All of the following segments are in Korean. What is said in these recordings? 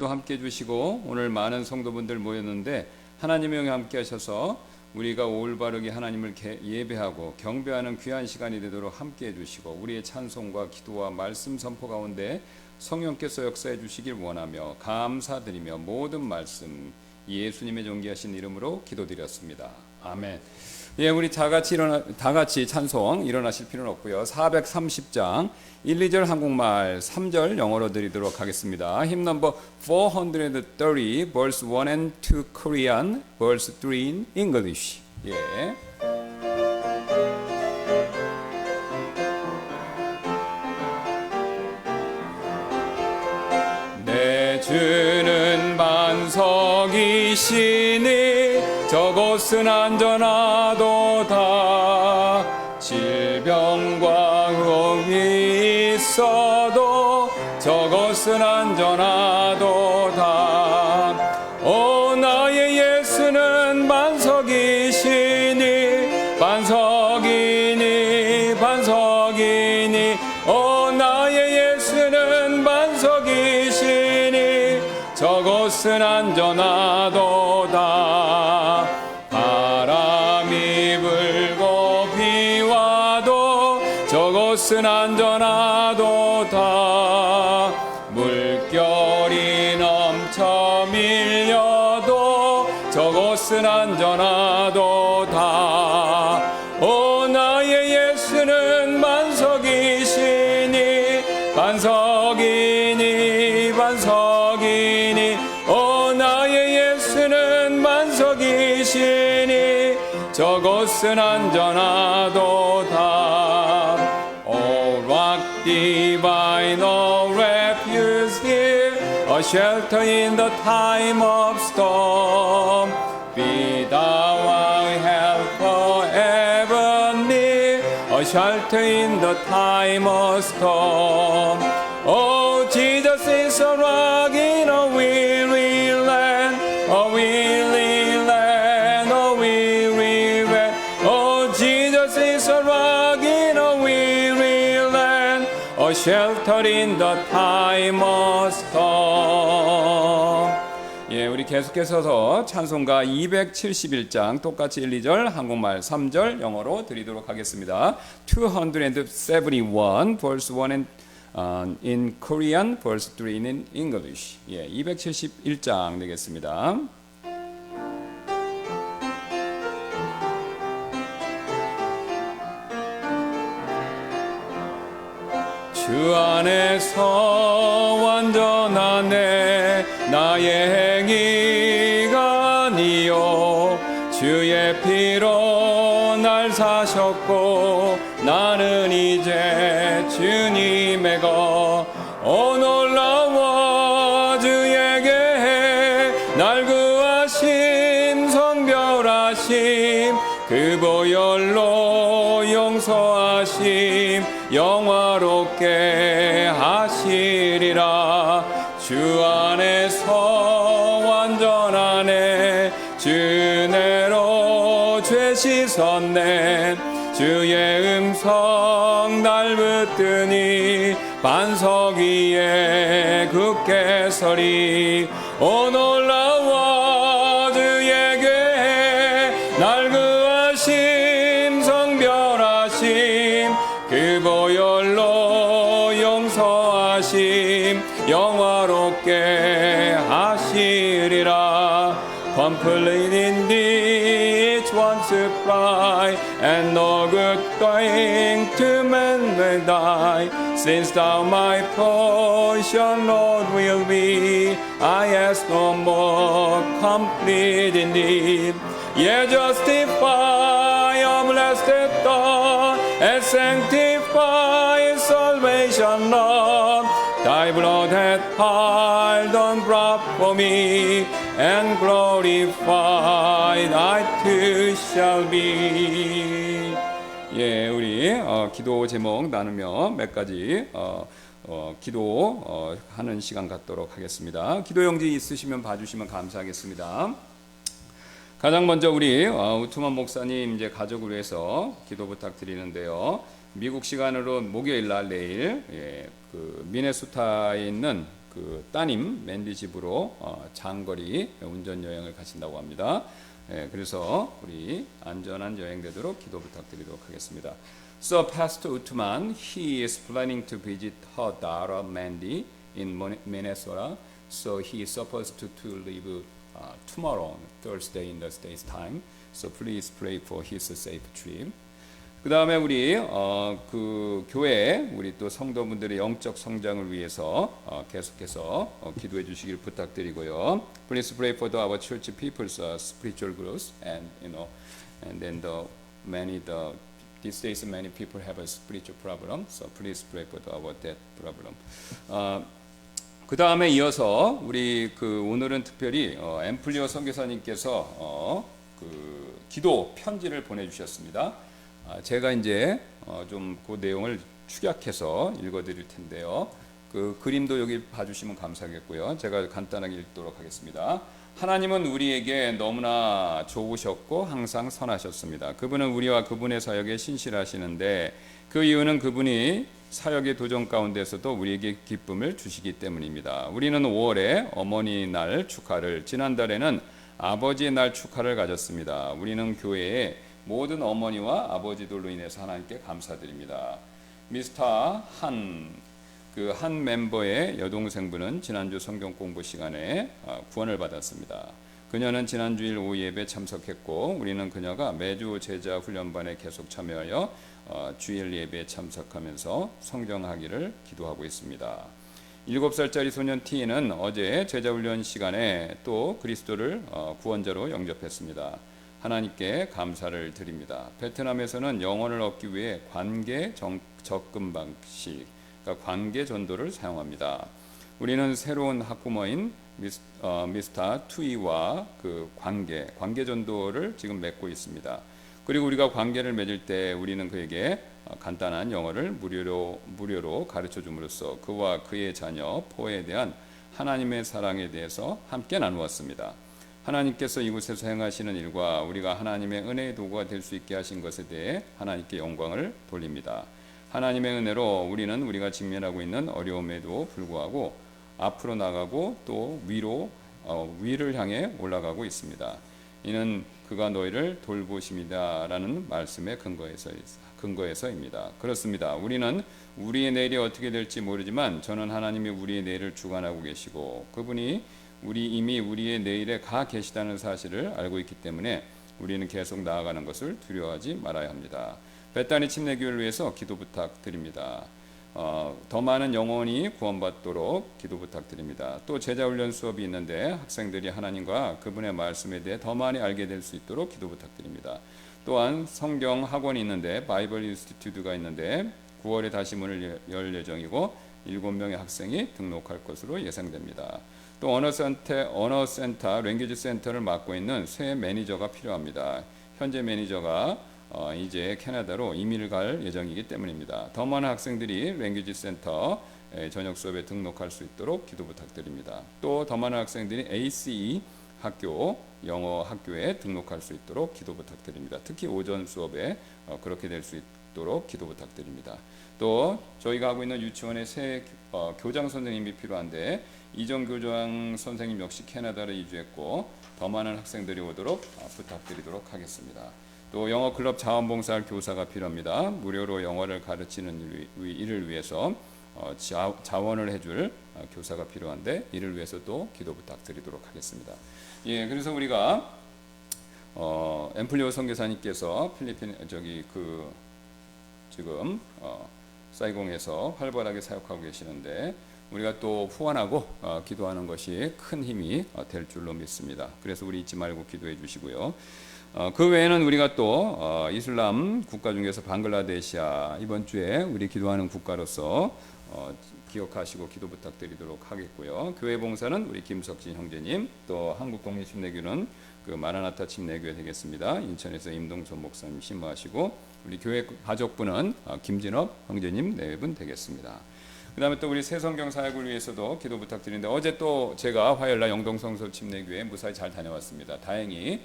오늘도 함께 해주시고 오늘 많은 성도분들 모였는데 하나님의 영이 함께 하셔서 우리가 올바르게 하나님을 예배하고 경배하는 귀한 시간이 되도록 함께 해주시고 우리의 찬송과 기도와 말씀 선포 가운데 성령께서 역사해 주시길 원하며 감사드리며 모든 말씀 예수님의 존귀하신 이름으로 기도드렸습니다. 아멘. 예, 우리 다 같이 찬송 일어나실 필요는 없고요. 430장 1, 2절 한국말, 3절 영어로 드리도록 하겠습니다. 힘 넘버 430, verse 1 and 2 Korean, verse 3 in English. 예. 내 주는 반석이시니 저곳은 안전하도다. 질병과 흉이 있어도 저곳은 안전하도다. 오 나의 예수는 반석이시니 반석이니 반석이니 오 나의 예수는 반석이시니 저곳은 안전하도다. 저곳은 안전하도다. 물결이 넘쳐 밀려도 저곳은 안전하도다. 오 나의 예수는 반석이시니 반석이니 반석이니 오 나의 예수는 반석이시니 저곳은 안전하도다. Divine, no refuge here, a shelter in the time of storm. Be thou our help forever near, a shelter in the time of storm. Oh, Jesus is a rock in a weary land, a weary land, a weary land. Oh, Jesus is a rock in a weary land, a shelter in the time of storm. 예, 우리 계속해서 찬송가 271장 똑같이 1, 2절 한국말 3절 영어로 드리도록 하겠습니다. 271 verse 1 and in Korean, verse 3 in English. 예, 271장 되겠습니다. 주 안에서 완전하네 나의 행위가 아니요 주의 피로 날 사셨고 나는 이제 주님의 것. 오 놀라워 주에게 날 구하심 성별하심 그 보혈로 용서하심 영화롭게 하시리라. 주 안에서 완전하네 주내로 죄 씻었네 주의 음성 날 붙드니 반석 위에 굳게 서리. 오 놀라워 주에게 날 구하심 성별하심 그 보혈로 용서하심 영화롭게 하시리라. Complete indeed each one's supply and no good thing to man will die. Since thou my portion Lord will be, I ask no more, complete indeed. Yea, justify, blessed thought, and sanctify salvation, Lord. Thy blood hath pardoned brought for me, and glorified I too shall be. 예, 우리 기도 제목 나누며 몇 가지 기도하는 시간 갖도록 하겠습니다. 기도 용지 있으시면 봐주시면 감사하겠습니다. 가장 먼저 우리 우투만 목사님 이제 가족을 위해서 기도 부탁드리는데요. 미국 시간으로 목요일 날 내일 그 미네소타에 있는 그 따님 맨디 집으로 장거리 운전 여행을 가신다고 합니다. 그래서 우리 안전한 여행 되도록 기도 부탁드리도록 하겠습니다. So Pastor Uthman, he is planning to visit her daughter Mandy in Minnesota. So he is supposed to leave tomorrow, Thursday in the States time. So please pray for his safe trip. 그 다음에 우리 그 교회 우리 또 성도분들의 영적 성장을 위해서 계속해서 기도해 주시길 부탁드리고요. Please pray for our church people's spiritual growth and and then these days many people have a spiritual problem. So please pray for our that problem. 그 다음에 이어서 우리 그 오늘은 특별히 앰플리오 선교사님께서 그 기도 편지를 보내주셨습니다. 제가 이제 좀 그 내용을 축약해서 읽어드릴 텐데요. 그 그림도 여기 봐주시면 감사하겠고요. 제가 간단하게 읽도록 하겠습니다. 하나님은 우리에게 너무나 좋으셨고 항상 선하셨습니다. 그분은 우리와 그분의 사역에 신실하시는데 그 이유는 그분이 사역의 도전 가운데서도 우리에게 기쁨을 주시기 때문입니다. 우리는 5월에 어머니 날 축하를, 지난달에는 아버지의 날 축하를 가졌습니다. 우리는 교회에 모든 어머니와 아버지들로 인해서 하나님께 감사드립니다. 미스터 한 멤버의 여동생분은 지난주 성경 공부 시간에 구원을 받았습니다. 그녀는 지난주일 오후 예배 참석했고 우리는 그녀가 매주 제자 훈련반에 계속 참여하여 주일 예배에 참석하면서 성경하기를 기도하고 있습니다. 7살짜리 소년 T는 어제 제자훈련 시간에 또 그리스도를 구원자로 영접했습니다. 하나님께 감사를 드립니다. 베트남에서는 영혼을 얻기 위해 관계 접근 방식, 그러니까 관계 전도를 사용합니다. 우리는 새로운 학부모인 미스터 투이와 그 관계 전도를 지금 맺고 있습니다. 그리고 우리가 관계를 맺을 때 우리는 그에게 간단한 영어를 무료로 가르쳐 줌으로써 그와 그의 자녀 포에 대한 하나님의 사랑에 대해서 함께 나누었습니다. 하나님께서 이곳에서 행하시는 일과 우리가 하나님의 은혜의 도구가 될 수 있게 하신 것에 대해 하나님께 영광을 돌립니다. 하나님의 은혜로 우리는 우리가 직면하고 있는 어려움에도 불구하고 앞으로 나가고 또 위를 향해 올라가고 있습니다. 이는 그가 너희를 돌보심이다라는 말씀의 근거에서입니다. 그렇습니다. 우리는 우리의 내일이 어떻게 될지 모르지만 저는 하나님이 우리의 내일을 주관하고 계시고 그분이 이미 우리의 내일에 가 계시다는 사실을 알고 있기 때문에 우리는 계속 나아가는 것을 두려워하지 말아야 합니다. 베타니 침례교회를 위해서 기도 부탁드립니다. 더 많은 영혼이 구원받도록 기도 부탁드립니다. 또 제자훈련 수업이 있는데 학생들이 하나님과 그분의 말씀에 대해 더 많이 알게 될 수 있도록 기도 부탁드립니다. 또한 성경 학원이 있는데 바이블 인스티튜트가 있는데 9월에 다시 문을 열 예정이고 7명의 학생이 등록할 것으로 예상됩니다. 또 언어센터, 랭귀지 센터를 맡고 있는 새 매니저가 필요합니다. 현재 매니저가 이제 캐나다로 이민을 갈 예정이기 때문입니다. 더 많은 학생들이 랭귀지 센터 저녁 수업에 등록할 수 있도록 기도 부탁드립니다. 또 더 많은 학생들이 ACE 학교, 영어 학교에 등록할 수 있도록 기도 부탁드립니다. 특히 오전 수업에 그렇게 될 수 있도록 기도 부탁드립니다. 또 저희가 하고 있는 유치원에 새 교장 선생님이 필요한데 이정 교장 선생님 역시 캐나다로 이주했고 더 많은 학생들이 오도록 부탁드리도록 하겠습니다. 또 영어 클럽 자원봉사할 교사가 필요합니다. 무료로 영어를 가르치는 일을 위해서 자원을 해줄 교사가 필요한데 이를 위해서도 기도 부탁드리도록 하겠습니다. 예, 그래서 우리가 앰플리오 선교사님께서 필리핀 지금 사이공에서 활발하게 사역하고 계시는데 우리가 또 후원하고 기도하는 것이 큰 힘이 될 줄로 믿습니다. 그래서 우리 잊지 말고 기도해 주시고요. 그 외에는 우리가 또 이슬람 국가 중에서 방글라데시아 이번 주에 우리 기도하는 국가로서 기억하시고 기도 부탁드리도록 하겠고요. 교회 봉사는 우리 김석진 형제님, 또 한국 독립침례교는 그 마라나타 침례교회 되겠습니다. 인천에서 임동선 목사님 심무하시고 우리 교회 가족부는 김진업 형제님 네 분 되겠습니다. 그 다음에 또 우리 새성경 사역을 위해서도 기도 부탁드리는데 어제 또 제가 화요일날 영동성서 침례교회 무사히 잘 다녀왔습니다. 다행히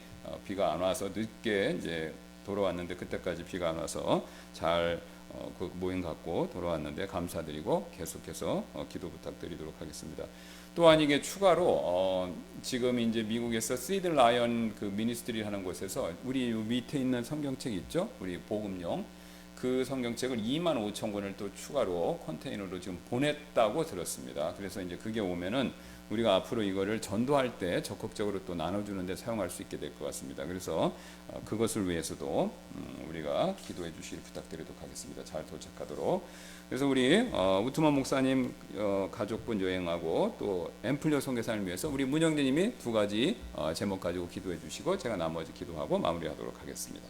비가 안 와서 늦게 이제 돌아왔는데 그때까지 비가 안 와서 잘 그 모임 갖고 돌아왔는데 감사드리고 계속해서 기도 부탁드리도록 하겠습니다. 또한 이게 추가로 지금 이제 미국에서 시드 라이언 그 미니스트리 하는 곳에서 우리 밑에 있는 성경책 있죠? 우리 복음용 그 성경책을 25,000권을 또 추가로 컨테이너로 지금 보냈다고 들었습니다. 그래서 이제 그게 오면은 우리가 앞으로 이거를 전도할 때 적극적으로 또 나눠주는 데 사용할 수 있게 될 것 같습니다. 그래서 그것을 위해서도 우리가 기도해 주시길 부탁드리도록 하겠습니다. 잘 도착하도록. 그래서 우리 우트만 목사님 가족분 여행하고 또 앰플리오 선교사를 위해서 우리 문영재님이 두 가지 제목 가지고 기도해 주시고 제가 나머지 기도하고 마무리하도록 하겠습니다.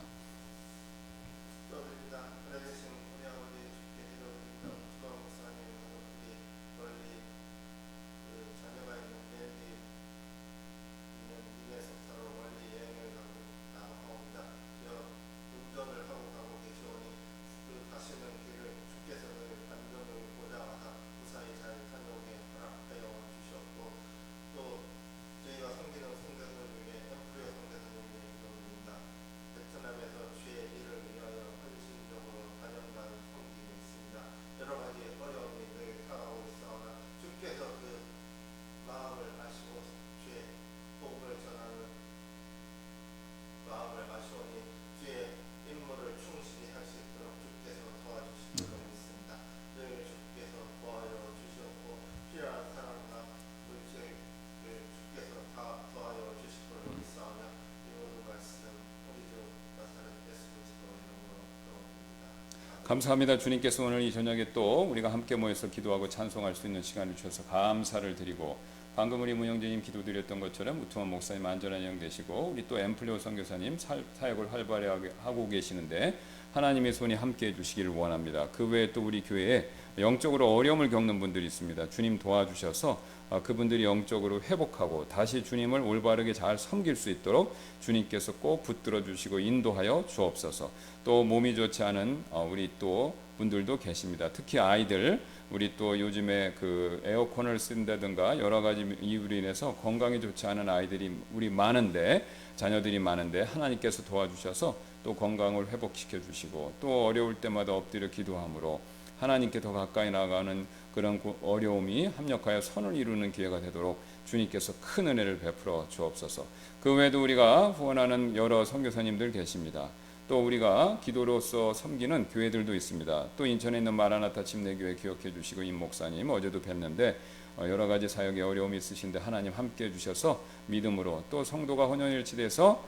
감사합니다. 주님께서 오늘 이 저녁에 또 우리가 함께 모여서 기도하고 찬송할 수 있는 시간을 주셔서 감사를 드리고 방금 우리 문영재님 기도드렸던 것처럼 우트만 목사님 안전한 여행 되시고 우리 또 앰플리오 선교사님 사역을 활발히 하고 계시는데 하나님의 손이 함께해 주시기를 원합니다. 그 외에 또 우리 교회에 영적으로 어려움을 겪는 분들이 있습니다. 주님 도와주셔서 그분들이 영적으로 회복하고 다시 주님을 올바르게 잘 섬길 수 있도록 주님께서 꼭 붙들어 주시고 인도하여 주옵소서. 또 몸이 좋지 않은 우리 또 분들도 계십니다. 특히 아이들 우리 또 요즘에 그 에어컨을 쓴다든가 여러 가지 이유로 인해서 건강이 좋지 않은 아이들이 우리 많은데 자녀들이 많은데 하나님께서 도와주셔서 또 건강을 회복시켜 주시고 또 어려울 때마다 엎드려 기도함으로 하나님께 더 가까이 나아가는 그런 어려움이 합력하여 선을 이루는 기회가 되도록 주님께서 큰 은혜를 베풀어 주옵소서. 그 외에도 우리가 후원하는 여러 선교사님들 계십니다. 또 우리가 기도로서 섬기는 교회들도 있습니다. 또 인천에 있는 마라나타 침례교회 기억해 주시고 임 목사님 어제도 뵀는데 여러 가지 사역에 어려움이 있으신데 하나님 함께 해주셔서 믿음으로 또 성도가 혼연일치돼서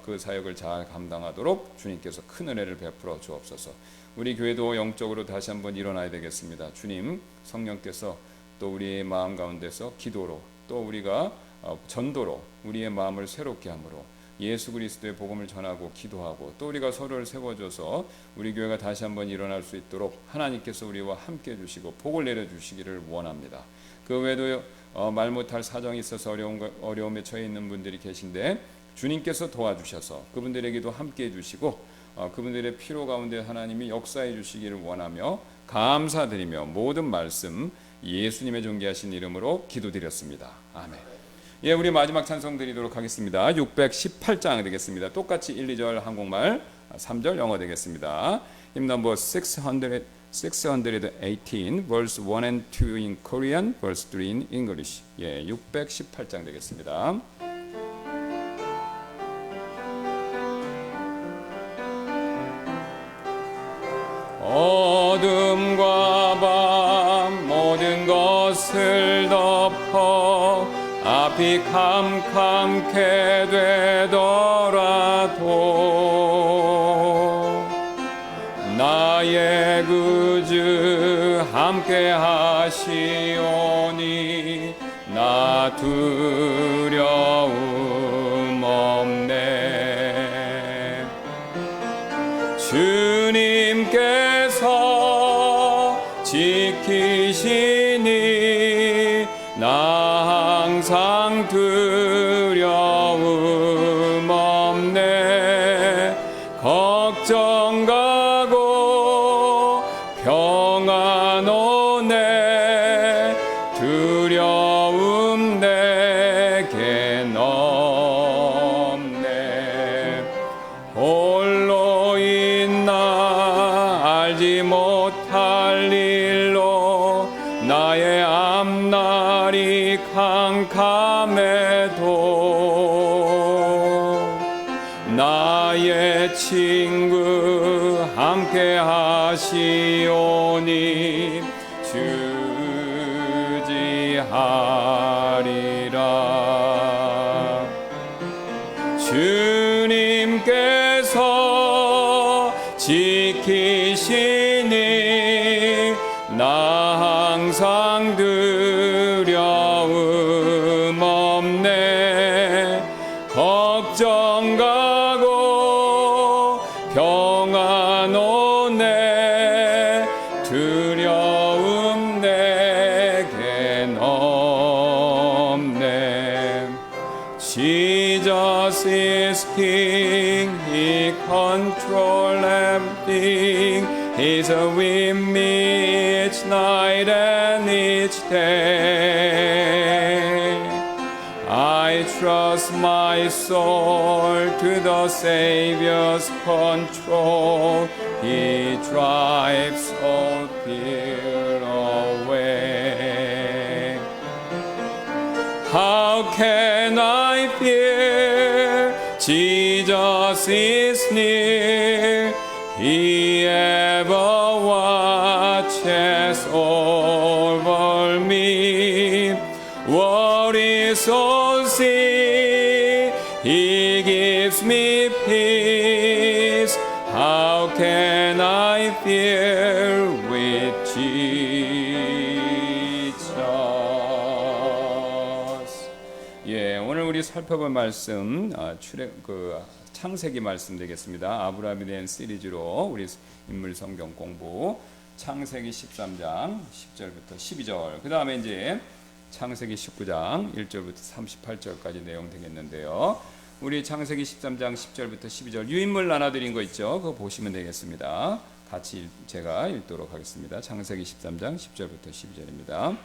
그 사역을 잘 감당하도록 주님께서 큰 은혜를 베풀어 주옵소서. 우리 교회도 영적으로 다시 한번 일어나야 되겠습니다. 주님 성령께서 또 우리의 마음 가운데서 기도로 또 우리가 전도로 우리의 마음을 새롭게 함으로 예수 그리스도의 복음을 전하고 기도하고 또 우리가 서로를 세워줘서 우리 교회가 다시 한번 일어날 수 있도록 하나님께서 우리와 함께 해주시고 복을 내려주시기를 원합니다. 그 외에도 말 못할 사정이 있어서 어려움에 처해 있는 분들이 계신데 주님께서 도와주셔서 그분들에게도 함께 해주시고 그분들의 필요 가운데 하나님이 역사해 주시기를 원하며 감사드리며 모든 말씀 예수님의 존귀하신 이름으로 기도드렸습니다. 아멘. 예, 우리 마지막 찬송 드리도록 하겠습니다. 618장 되겠습니다. 똑같이 1, 2절 한국말, 3절 영어 되겠습니다. Hymn number 618, verse 1 and 2 in Korean, verse 3 in English. 예, 618장 되겠습니다. 어둠과 밤 모든 것을 덮어 앞이 캄캄케 되더라도 나의 구주 함께 하시오니 나 두려움 없네. 주님께서 지키시니 나 항상 두려움 없네. 걱정 가고 평안 오네. 두려움 내겐 없네. 홀로 때에도 나의 친구 함께 하시오니 주지하리라. 주님께서 지키시니 나 항상 두려움 없네. 걱정 가고 평안 오네. 두려움 내겐 없네. Jesus is King, He control everything. He's with me each night and each day. I trust my soul to the Savior's control. He drives all fear away. How can I fear? Jesus is near. He ever watches over me. Worries all see, He gives me peace. How can I fear with Jesus? 예, 오늘 우리 살펴볼 말씀 창세기 말씀 되겠습니다. 아브라함에 대한 시리즈로 우리 인물 성경 공부 창세기 13장 10절부터 12절 그 다음에 이제 창세기 19장 1절부터 38절까지 내용 되겠는데요. 우리 창세기 13장 10절부터 12절 유인물 나눠드린 거 있죠? 그거 보시면 되겠습니다. 같이 제가 읽도록 하겠습니다. 창세기 13장 10절부터 12절입니다.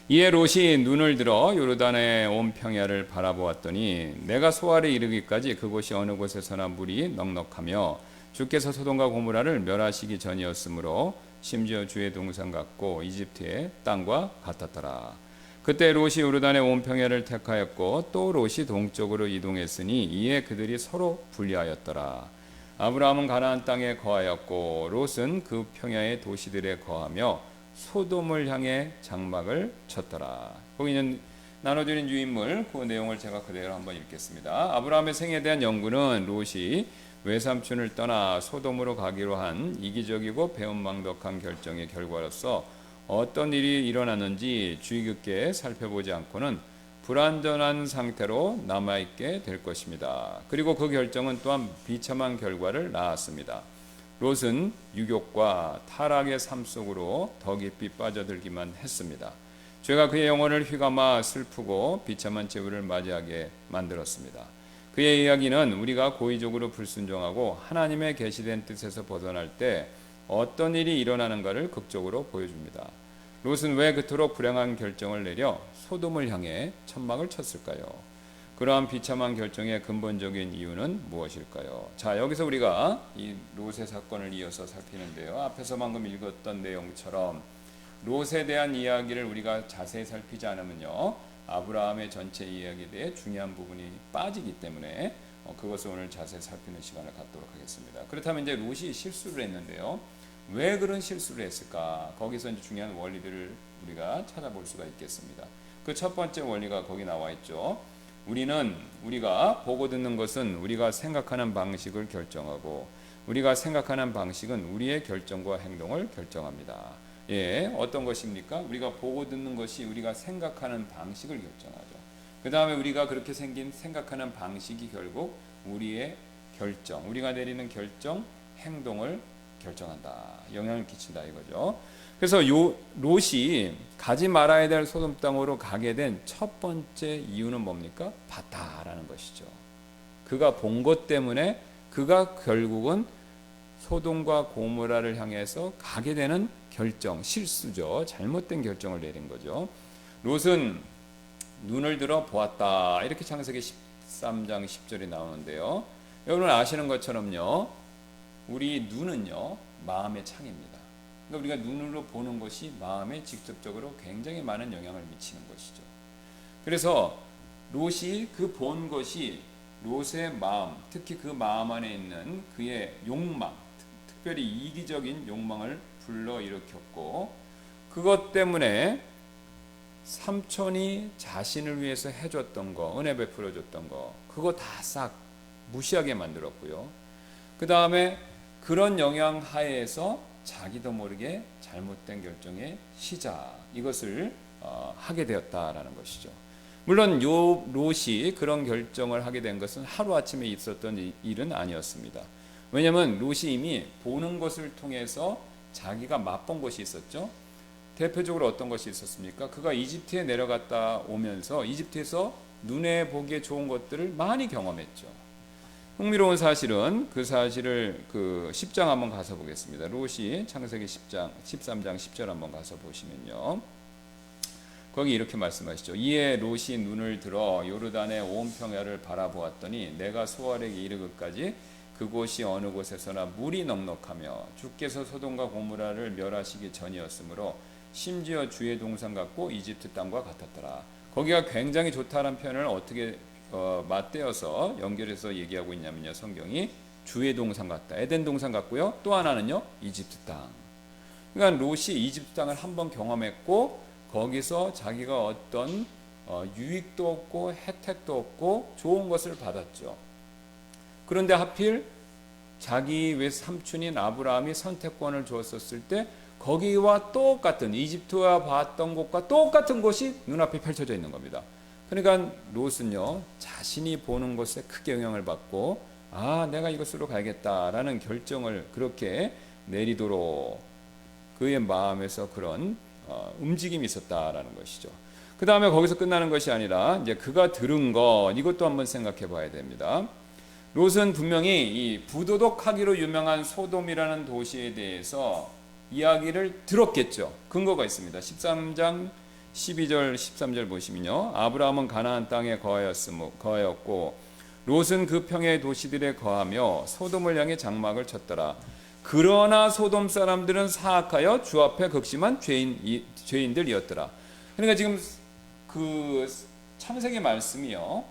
이에 롯이 눈을 들어 요르단의 온 평야를 바라보았더니 내가 소알에 이르기까지 그곳이 어느 곳에서나 물이 넉넉하며 주께서 소돔과 고모라를 멸하시기 전이었으므로 심지어 주의 동산 같고 이집트의 땅과 같았더라. 그때 롯이 요르단의 온 평야를 택하였고 또 롯이 동쪽으로 이동했으니 이에 그들이 서로 분리하였더라. 아브라함은 가나안 땅에 거하였고 롯은 그 평야의 도시들에 거하며 소돔을 향해 장막을 쳤더라. 거기는 나눠드린 유인물 그 내용을 제가 그대로 한번 읽겠습니다. 아브라함의 생에 대한 연구는 롯이 외삼촌을 떠나 소돔으로 가기로 한 이기적이고 배은망덕한 결정의 결과로서 어떤 일이 일어났는지 주의 깊게 살펴보지 않고는 불완전한 상태로 남아있게 될 것입니다. 그리고 그 결정은 또한 비참한 결과를 낳았습니다. 롯은 유욕과 타락의 삶 속으로 더 깊이 빠져들기만 했습니다. 죄가 그의 영혼을 휘감아 슬프고 비참한 재물을 맞이하게 만들었습니다. 그의 이야기는 우리가 고의적으로 불순종하고 하나님의 계시된 뜻에서 벗어날 때 어떤 일이 일어나는가를 극적으로 보여줍니다. 롯은 왜 그토록 불행한 결정을 내려 소돔을 향해 천막을 쳤을까요? 그러한 비참한 결정의 근본적인 이유는 무엇일까요? 자, 여기서 우리가 이 롯의 사건을 이어서 살피는데요. 앞에서 방금 읽었던 내용처럼 롯에 대한 이야기를 우리가 자세히 살피지 않으면요, 아브라함의 전체 이야기에 대해 중요한 부분이 빠지기 때문에 그것을 오늘 자세히 살피는 시간을 갖도록 하겠습니다. 그렇다면 이제 롯이 실수를 했는데요. 왜 그런 실수를 했을까? 거기서 이제 중요한 원리들을 우리가 찾아볼 수가 있겠습니다. 그 첫 번째 원리가 거기 나와 있죠. 우리가 보고 듣는 것은 우리가 생각하는 방식을 결정하고 우리가 생각하는 방식은 우리의 결정과 행동을 결정합니다. 예, 어떤 것입니까? 우리가 보고 듣는 것이 우리가 생각하는 방식을 결정하죠. 그 다음에 우리가 그렇게 생각하는 방식이 결국 우리의 결정, 우리가 내리는 결정, 행동을 결정한다. 영향을 끼친다 이거죠. 그래서 롯이 가지 말아야 될 소돔 땅으로 가게 된 첫 번째 이유는 뭡니까? 봤다라는 것이죠. 그가 본 것 때문에 그가 결국은 소돔과 고모라를 향해서 가게 되는 결정, 실수죠. 잘못된 결정을 내린 거죠. 롯은 눈을 들어 보았다. 이렇게 창세기 13장 10절이 나오는데요. 여러분 아시는 것처럼요. 우리 눈은요. 마음의 창입니다. 그러니까 우리가 눈으로 보는 것이 마음에 직접적으로 굉장히 많은 영향을 미치는 것이죠. 그래서 롯이 그 본 것이 롯의 마음, 특히 그 마음 안에 있는 그의 욕망, 특별히 이기적인 욕망을 불러일으켰고, 그것 때문에 삼촌이 자신을 위해서 해줬던 거, 은혜 베풀어줬던 거, 그거 다 싹 무시하게 만들었고요. 그 다음에 그런 영향 하에서 자기도 모르게 잘못된 결정의 시작, 이것을 하게 되었다라는 것이죠. 물론 롯이 그런 결정을 하게 된 것은 하루아침에 있었던 일은 아니었습니다. 왜냐하면 롯이 이미 보는 것을 통해서 자기가 맛본 것이 있었죠. 대표적으로 어떤 것이 있었습니까? 그가 이집트에 내려갔다 오면서 이집트에서 눈에 보기에 좋은 것들을 많이 경험했죠. 흥미로운 사실은 그 사실을 그 10장 한번 가서 보겠습니다. 롯이 창세기 10장 13장 10절 한번 가서 보시면요. 거기 이렇게 말씀하시죠. 이에 롯이 눈을 들어 요르단의 온 평야를 바라보았더니 내가 소알에게 이르기까지 그곳이 어느 곳에서나 물이 넉넉하며 주께서 소돔과 고모라를 멸하시기 전이었으므로 심지어 주의 동산 같고 이집트 땅과 같았더라. 거기가 굉장히 좋다는 표현을 어떻게 맞대어서 연결해서 얘기하고 있냐면요. 성경이 주의 동산 같다. 에덴 동산 같고요. 또 하나는요. 이집트 땅. 그러니까 롯이 이집트 땅을 한번 경험했고 거기서 자기가 어떤 유익도 없고 혜택도 없고 좋은 것을 받았죠. 그런데 하필 자기 외삼촌인 아브라함이 선택권을 주었었을 때 거기와 똑같은 이집트와 봤던 곳과 똑같은 곳이 눈앞에 펼쳐져 있는 겁니다. 그러니까 롯은요 자신이 보는 것에 크게 영향을 받고 내가 이것으로 가야겠다라는 결정을 그렇게 내리도록 그의 마음에서 그런 움직임이 있었다라는 것이죠. 그 다음에 거기서 끝나는 것이 아니라 이제 그가 들은 것 이것도 한번 생각해 봐야 됩니다. 롯은 분명히 이 부도덕하기로 유명한 소돔이라는 도시에 대해서 이야기를 들었겠죠. 근거가 있습니다. 13장 12절 13절 보시면요. 아브라함은 가나안 땅에 거하였고 롯은 그 평야의 도시들에 거하며 소돔을 향해 장막을 쳤더라. 그러나 소돔 사람들은 사악하여 주 앞에 극심한 죄인들이었더라. 그러니까 지금 그 창세기 말씀이요.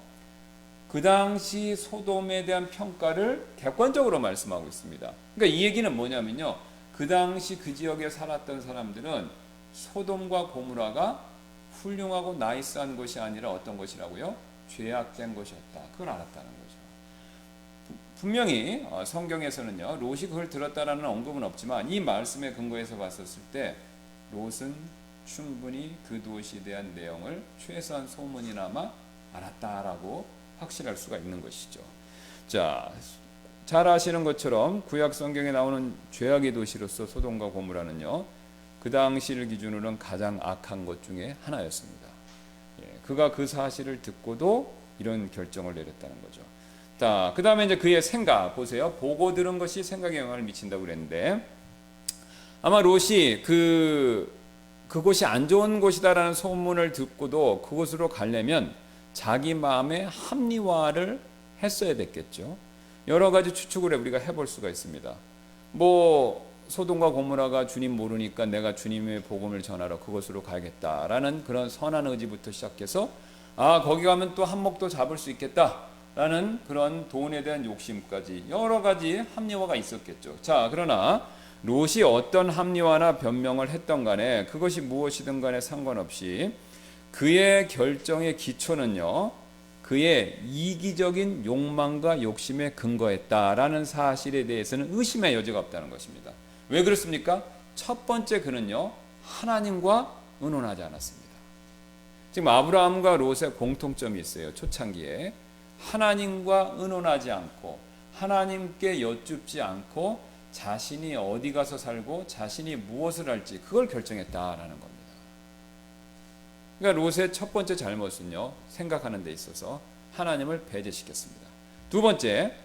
그 당시 소돔에 대한 평가를 객관적으로 말씀하고 있습니다. 그러니까 이 얘기는 뭐냐면요. 그 당시 그 지역에 살았던 사람들은 소돔과 고모라가 훌륭하고 나이스한 것이 아니라 어떤 것이라고요? 죄악된 것이었다. 그걸 알았다는 거죠. 분명히 성경에서는요. 롯이 그걸 들었다라는 언급은 없지만 이 말씀에 근거해서 봤었을 때 롯은 충분히 그 도시에 대한 내용을 최소한 소문이나마 알았다라고 확실할 수가 있는 것이죠. 자, 잘 아시는 것처럼 구약 성경에 나오는 죄악의 도시로서 소돔과 고모라는요. 그 당시를 기준으로는 가장 악한 것 중에 하나였습니다. 그가 그 사실을 듣고도 이런 결정을 내렸다는 거죠. 자, 그 다음에 이제 그의 생각 보세요. 보고 들은 것이 생각에 영향을 미친다고 그랬는데 아마 롯이 그곳이 안 좋은 곳이다라는 소문을 듣고도 그곳으로 가려면 자기 마음의 합리화를 했어야 됐겠죠. 여러 가지 추측을 우리가 해볼 수가 있습니다. 소돔과 고모라가 주님 모르니까 내가 주님의 복음을 전하러 그곳으로 가야겠다라는 그런 선한 의지부터 시작해서 거기 가면 또 한몫도 잡을 수 있겠다라는 그런 돈에 대한 욕심까지 여러 가지 합리화가 있었겠죠. 자, 그러나 롯이 어떤 합리화나 변명을 했던 간에 그것이 무엇이든 간에 상관없이 그의 결정의 기초는요. 그의 이기적인 욕망과 욕심에 근거했다라는 사실에 대해서는 의심의 여지가 없다는 것입니다. 왜 그렇습니까? 첫 번째 그는요. 하나님과 의논하지 않았습니다. 지금 아브라함과 롯의 공통점이 있어요. 초창기에 하나님과 의논하지 않고 하나님께 여쭙지 않고 자신이 어디 가서 살고 자신이 무엇을 할지 그걸 결정했다라는 겁니다. 그러니까 롯의 첫 번째 잘못은요. 생각하는 데 있어서 하나님을 배제시켰습니다. 두 번째,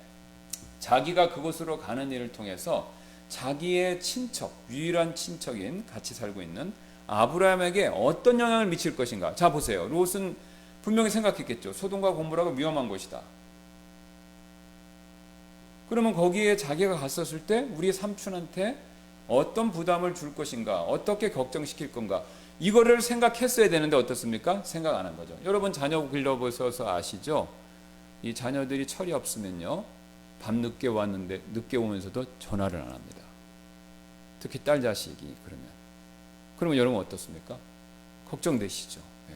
자기가 그곳으로 가는 일을 통해서 자기의 친척, 유일한 친척인 같이 살고 있는 아브라함에게 어떤 영향을 미칠 것인가. 자, 보세요. 롯은 분명히 생각했겠죠. 소돔과 고모라가 위험한 곳이다. 그러면 거기에 자기가 갔었을 때 우리 삼촌한테 어떤 부담을 줄 것인가, 어떻게 걱정시킬 건가, 이거를 생각했어야 되는데 어떻습니까? 생각 안 한 거죠. 여러분 자녀 길러보셔서 아시죠? 이 자녀들이 철이 없으면요, 밤 늦게 왔는데 늦게 오면서도 전화를 안 합니다. 특히 딸 자식이 그러면 여러분 어떻습니까? 걱정되시죠. 예.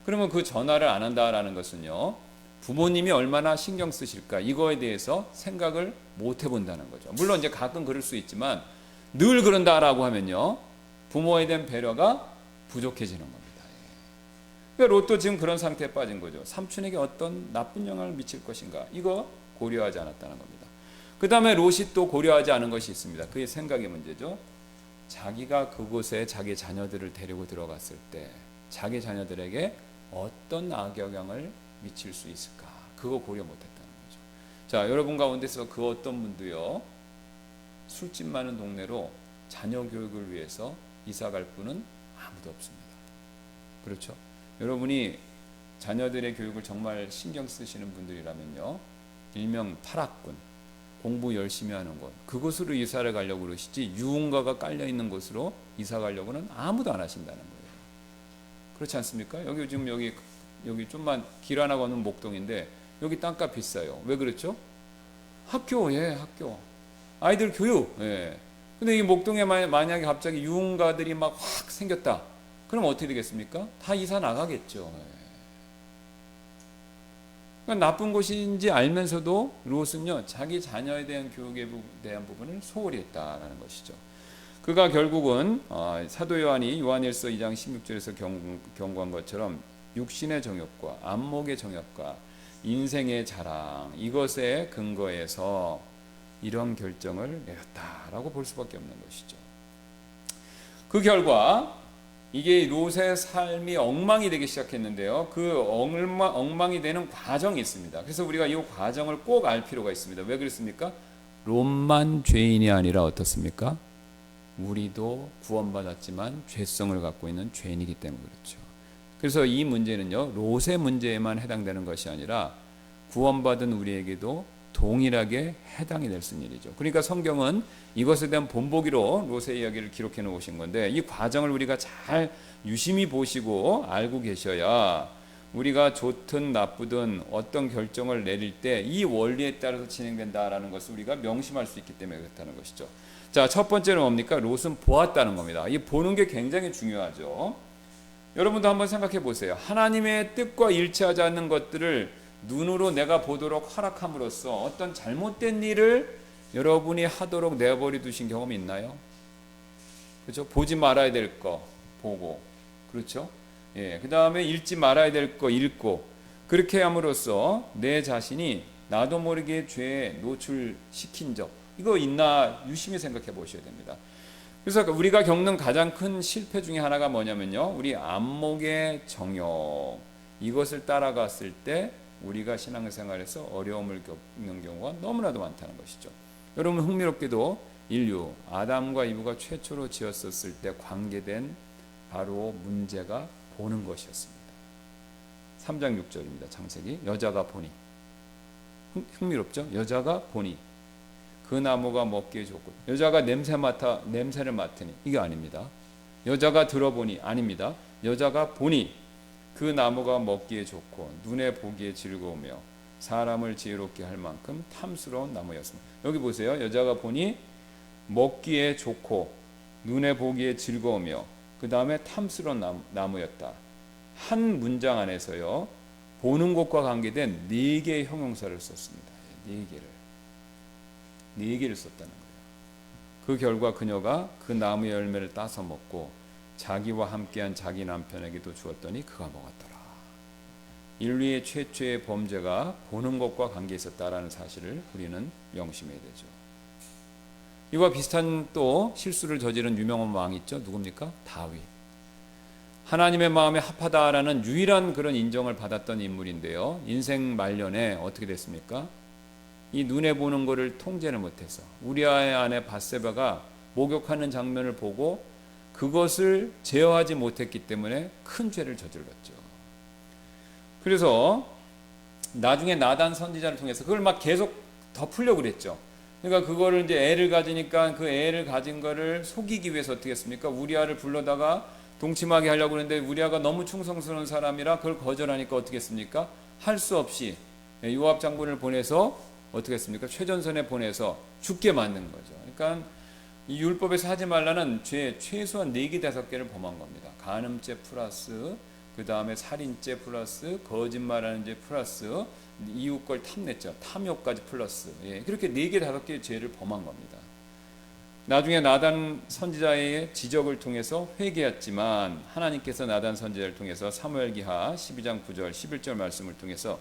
그러면 그 전화를 안 한다라는 것은요, 부모님이 얼마나 신경 쓰실까, 이거에 대해서 생각을 못 해본다는 거죠. 물론 이제 가끔 그럴 수 있지만 늘 그런다라고 하면요, 부모에 대한 배려가 부족해지는 겁니다. 그러니까 롯도 지금 그런 상태에 빠진 거죠. 삼촌에게 어떤 나쁜 영향을 미칠 것인가, 이거 고려하지 않았다는 겁니다. 그 다음에 롯이 또 고려하지 않은 것이 있습니다. 그게 생각의 문제죠. 자기가 그곳에 자기 자녀들을 데리고 들어갔을 때 자기 자녀들에게 어떤 악영향을 미칠 수 있을까, 그거 고려 못했다는 거죠. 자, 여러분 가운데서 그 어떤 분도요, 술집 많은 동네로 자녀 교육을 위해서 이사 갈 분은 아무도 없습니다. 그렇죠? 여러분이 자녀들의 교육을 정말 신경 쓰시는 분들이라면요, 일명 탈학군, 공부 열심히 하는 곳, 그곳으로 이사를 가려고 그러시지, 유흥가가 깔려있는 곳으로 이사 가려고는 아무도 안 하신다는 거예요. 그렇지 않습니까? 여기 지금 여기 좀만 길 하나 건너면 목동인데 여기 땅값 비싸요. 왜 그렇죠? 학교, 학교. 아이들 교육, 근데 이 목동에 만약에 갑자기 유흥가들이 막 확 생겼다. 그럼 어떻게 되겠습니까? 다 이사 나가겠죠. 그러니까 나쁜 곳인지 알면서도 롯은요, 자기 자녀에 대한 교육에 대한 부분을 소홀히 했다라는 것이죠. 그가 결국은 사도 요한이 요한일서 2장 16절에서 경고한 것처럼 육신의 정욕과 안목의 정욕과 인생의 자랑, 이것에 근거해서 이런 결정을 내렸다라고 볼 수밖에 없는 것이죠. 그 결과 이게 롯의 삶이 엉망이 되기 시작했는데요, 그 엉망이 되는 과정이 있습니다. 그래서 우리가 이 과정을 꼭 알 필요가 있습니다. 왜 그렇습니까? 롯만 죄인이 아니라 어떻습니까? 우리도 구원받았지만 죄성을 갖고 있는 죄인이기 때문에 그렇죠. 그래서 이 문제는요, 롯의 문제에만 해당되는 것이 아니라 구원받은 우리에게도 동일하게 해당이 될 수 있는 일이죠. 그러니까 성경은 이것에 대한 본보기로 롯의 이야기를 기록해 놓으신 건데, 이 과정을 우리가 잘 유심히 보시고 알고 계셔야 우리가 좋든 나쁘든 어떤 결정을 내릴 때 이 원리에 따라서 진행된다라는 것을 우리가 명심할 수 있기 때문에 그렇다는 것이죠. 자, 첫 번째는 뭡니까? 롯은 보았다는 겁니다. 이 보는 게 굉장히 중요하죠. 여러분도 한번 생각해 보세요. 하나님의 뜻과 일치하지 않는 것들을 눈으로 내가 보도록 허락함으로써 어떤 잘못된 일을 여러분이 하도록 내버려 두신 경험이 있나요? 그렇죠? 보지 말아야 될 거 보고, 그렇죠? 그 다음에 읽지 말아야 될 거 읽고, 그렇게 함으로써 내 자신이 나도 모르게 죄에 노출시킨 적, 이거 있나 유심히 생각해 보셔야 됩니다. 그래서 우리가 겪는 가장 큰 실패 중에 하나가 뭐냐면요, 우리 안목의 정욕, 이것을 따라갔을 때 우리가 신앙생활에서 어려움을 겪는 경우가 너무나도 많다는 것이죠. 여러분, 흥미롭게도 인류 아담과 이브가 최초로 지었었을 때 관계된 바로 문제가 보는 것이었습니다. 3장 6절입니다. 창세기. 여자가 보니, 흥미롭죠? 여자가 보니 그 나무가 먹기에 좋고, 여자가 냄새를 맡으니, 이게 아닙니다. 여자가 들어보니, 아닙니다. 여자가 보니 그 나무가 먹기에 좋고 눈에 보기에 즐거우며 사람을 지혜롭게 할 만큼 탐스러운 나무였습니다. 여기 보세요. 여자가 보니 먹기에 좋고 눈에 보기에 즐거우며 그 다음에 탐스러운 나무였다. 한 문장 안에서요, 보는 것과 관계된 4개의 형용사를 썼습니다. 4개를 썼다는 거예요. 그 결과 그녀가 그 나무의 열매를 따서 먹고 자기와 함께한 자기 남편에게도 주었더니 그가 먹었더라. 인류의 최초의 범죄가 보는 것과 관계 있었다라는 사실을 우리는 명심해야 되죠. 이와 비슷한 또 실수를 저지른 유명한 왕 있죠. 누굽니까? 다윗. 하나님의 마음에 합하다라는 유일한 그런 인정을 받았던 인물인데요, 인생 말년에 어떻게 됐습니까? 이 눈에 보는 것을 통제를 못해서 우리아의 아내 밧세바가 목욕하는 장면을 보고 그것을 제어하지 못했기 때문에 큰 죄를 저질렀죠. 그래서 나중에 나단 선지자를 통해서 그걸 막 계속 덮으려고 그랬죠. 그러니까 그거를 이제 애를 가지니까 그 애를 가진 거를 속이기 위해서 어떻게 했습니까? 우리아를 불러다가 동침하게 하려고 그랬는데 우리아가 너무 충성스러운 사람이라 그걸 거절하니까 어떻게 했습니까? 할 수 없이 요압 장군을 보내서 어떻게 했습니까? 최전선에 보내서 죽게 만든 거죠. 그러니까 이 율법에서 하지 말라는 죄 최소한 4개 5개를 범한 겁니다. 간음죄 플러스 그 다음에 살인죄 플러스 거짓말하는 죄 플러스 이웃 걸 탐냈죠. 탐욕까지 플러스 그렇게 4개 5개의 죄를 범한 겁니다. 나중에 나단 선지자의 지적을 통해서 회개했지만 하나님께서 나단 선지자를 통해서 사무엘기하 12장 9절 11절 말씀을 통해서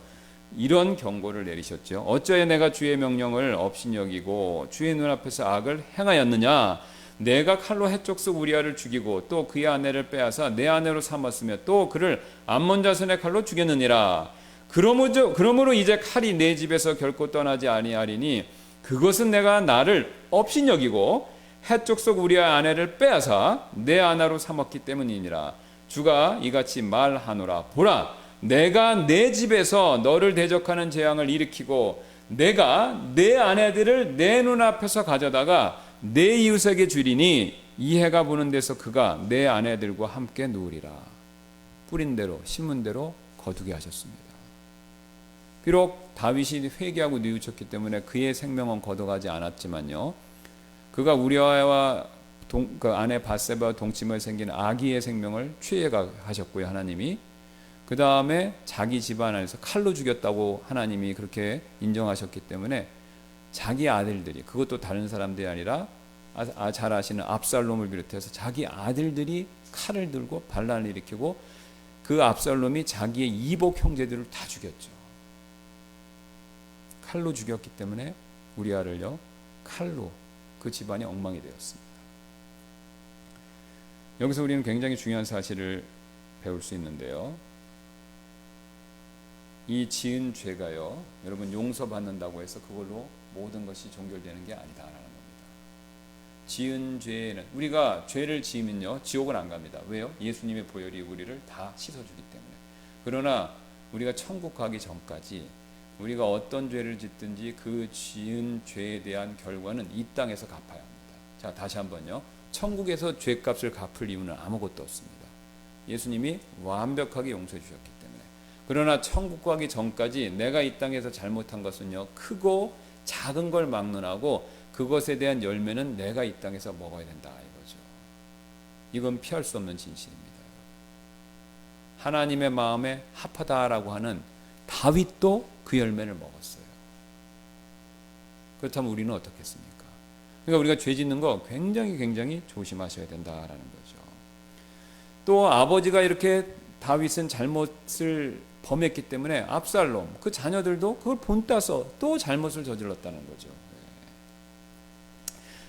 이런 경고를 내리셨죠. 어찌하여 내가 주의 명령을 업신여기고 주의 눈앞에서 악을 행하였느냐. 내가 칼로 해족속 우리아를 죽이고 또 그의 아내를 빼앗아 내 아내로 삼았으며 또 그를 암몬 자손의 칼로 죽였느니라. 그러므로 이제 칼이 내 집에서 결코 떠나지 아니하리니 그것은 내가 나를 업신여기고 해족속 우리아의 아내를 빼앗아 내 아내로 삼았기 때문이니라. 주가 이같이 말하노라. 보라, 내가 내 집에서 너를 대적하는 재앙을 일으키고 내가 내 아내들을 내 눈앞에서 가져다가 내 이웃에게 주리니 이 해가 부는 데서 그가 내 아내들과 함께 누우리라. 뿌린 대로 심은 대로 거두게 하셨습니다. 비록 다윗이 회개하고 뉘우쳤기 때문에 그의 생명은 걷어가지 않았지만요, 그가 우리아와 그 아내 밧세바와 동침을 생긴 아기의 생명을 취해가 하셨고요. 하나님이 그 다음에 자기 집안 안에서 칼로 죽였다고 하나님이 그렇게 인정하셨기 때문에 자기 아들들이, 그것도 다른 사람들이 아니라 잘 아시는 압살롬을 비롯해서 자기 아들들이 칼을 들고 반란을 일으키고 그 압살롬이 자기의 이복 형제들을 다 죽였죠. 칼로 죽였기 때문에 우리아를요 칼로 그 집안이 엉망이 되었습니다. 여기서 우리는 굉장히 중요한 사실을 배울 수 있는데요, 이 지은 죄가요 여러분 용서받는다고 해서 그걸로 모든 것이 종결되는 게 아니다라는 겁니다. 지은 죄는 우리가 죄를 지으면요 지옥은 안 갑니다. 왜요? 예수님의 보혈이 우리를 다 씻어주기 때문에. 그러나 우리가 천국 가기 전까지 우리가 어떤 죄를 짓든지 그 지은 죄에 대한 결과는 이 땅에서 갚아야 합니다. 자, 다시 한번요, 천국에서 죄값을 갚을 이유는 아무것도 없습니다. 예수님이 완벽하게 용서해 주셨기 때문에. 그러나 천국 가기 전까지 내가 이 땅에서 잘못한 것은요 크고 작은 걸 막론하고 그것에 대한 열매는 내가 이 땅에서 먹어야 된다 이거죠. 이건 피할 수 없는 진실입니다. 하나님의 마음에 합하다라고 하는 다윗도 그 열매를 먹었어요. 그렇다면 우리는 어떻겠습니까? 그러니까 우리가 죄 짓는 거 굉장히 조심하셔야 된다라는 거죠. 또 아버지가 이렇게 다윗은 잘못을 범했기 때문에 압살롬 그 자녀들도 그걸 본따서 또 잘못을 저질렀다는 거죠.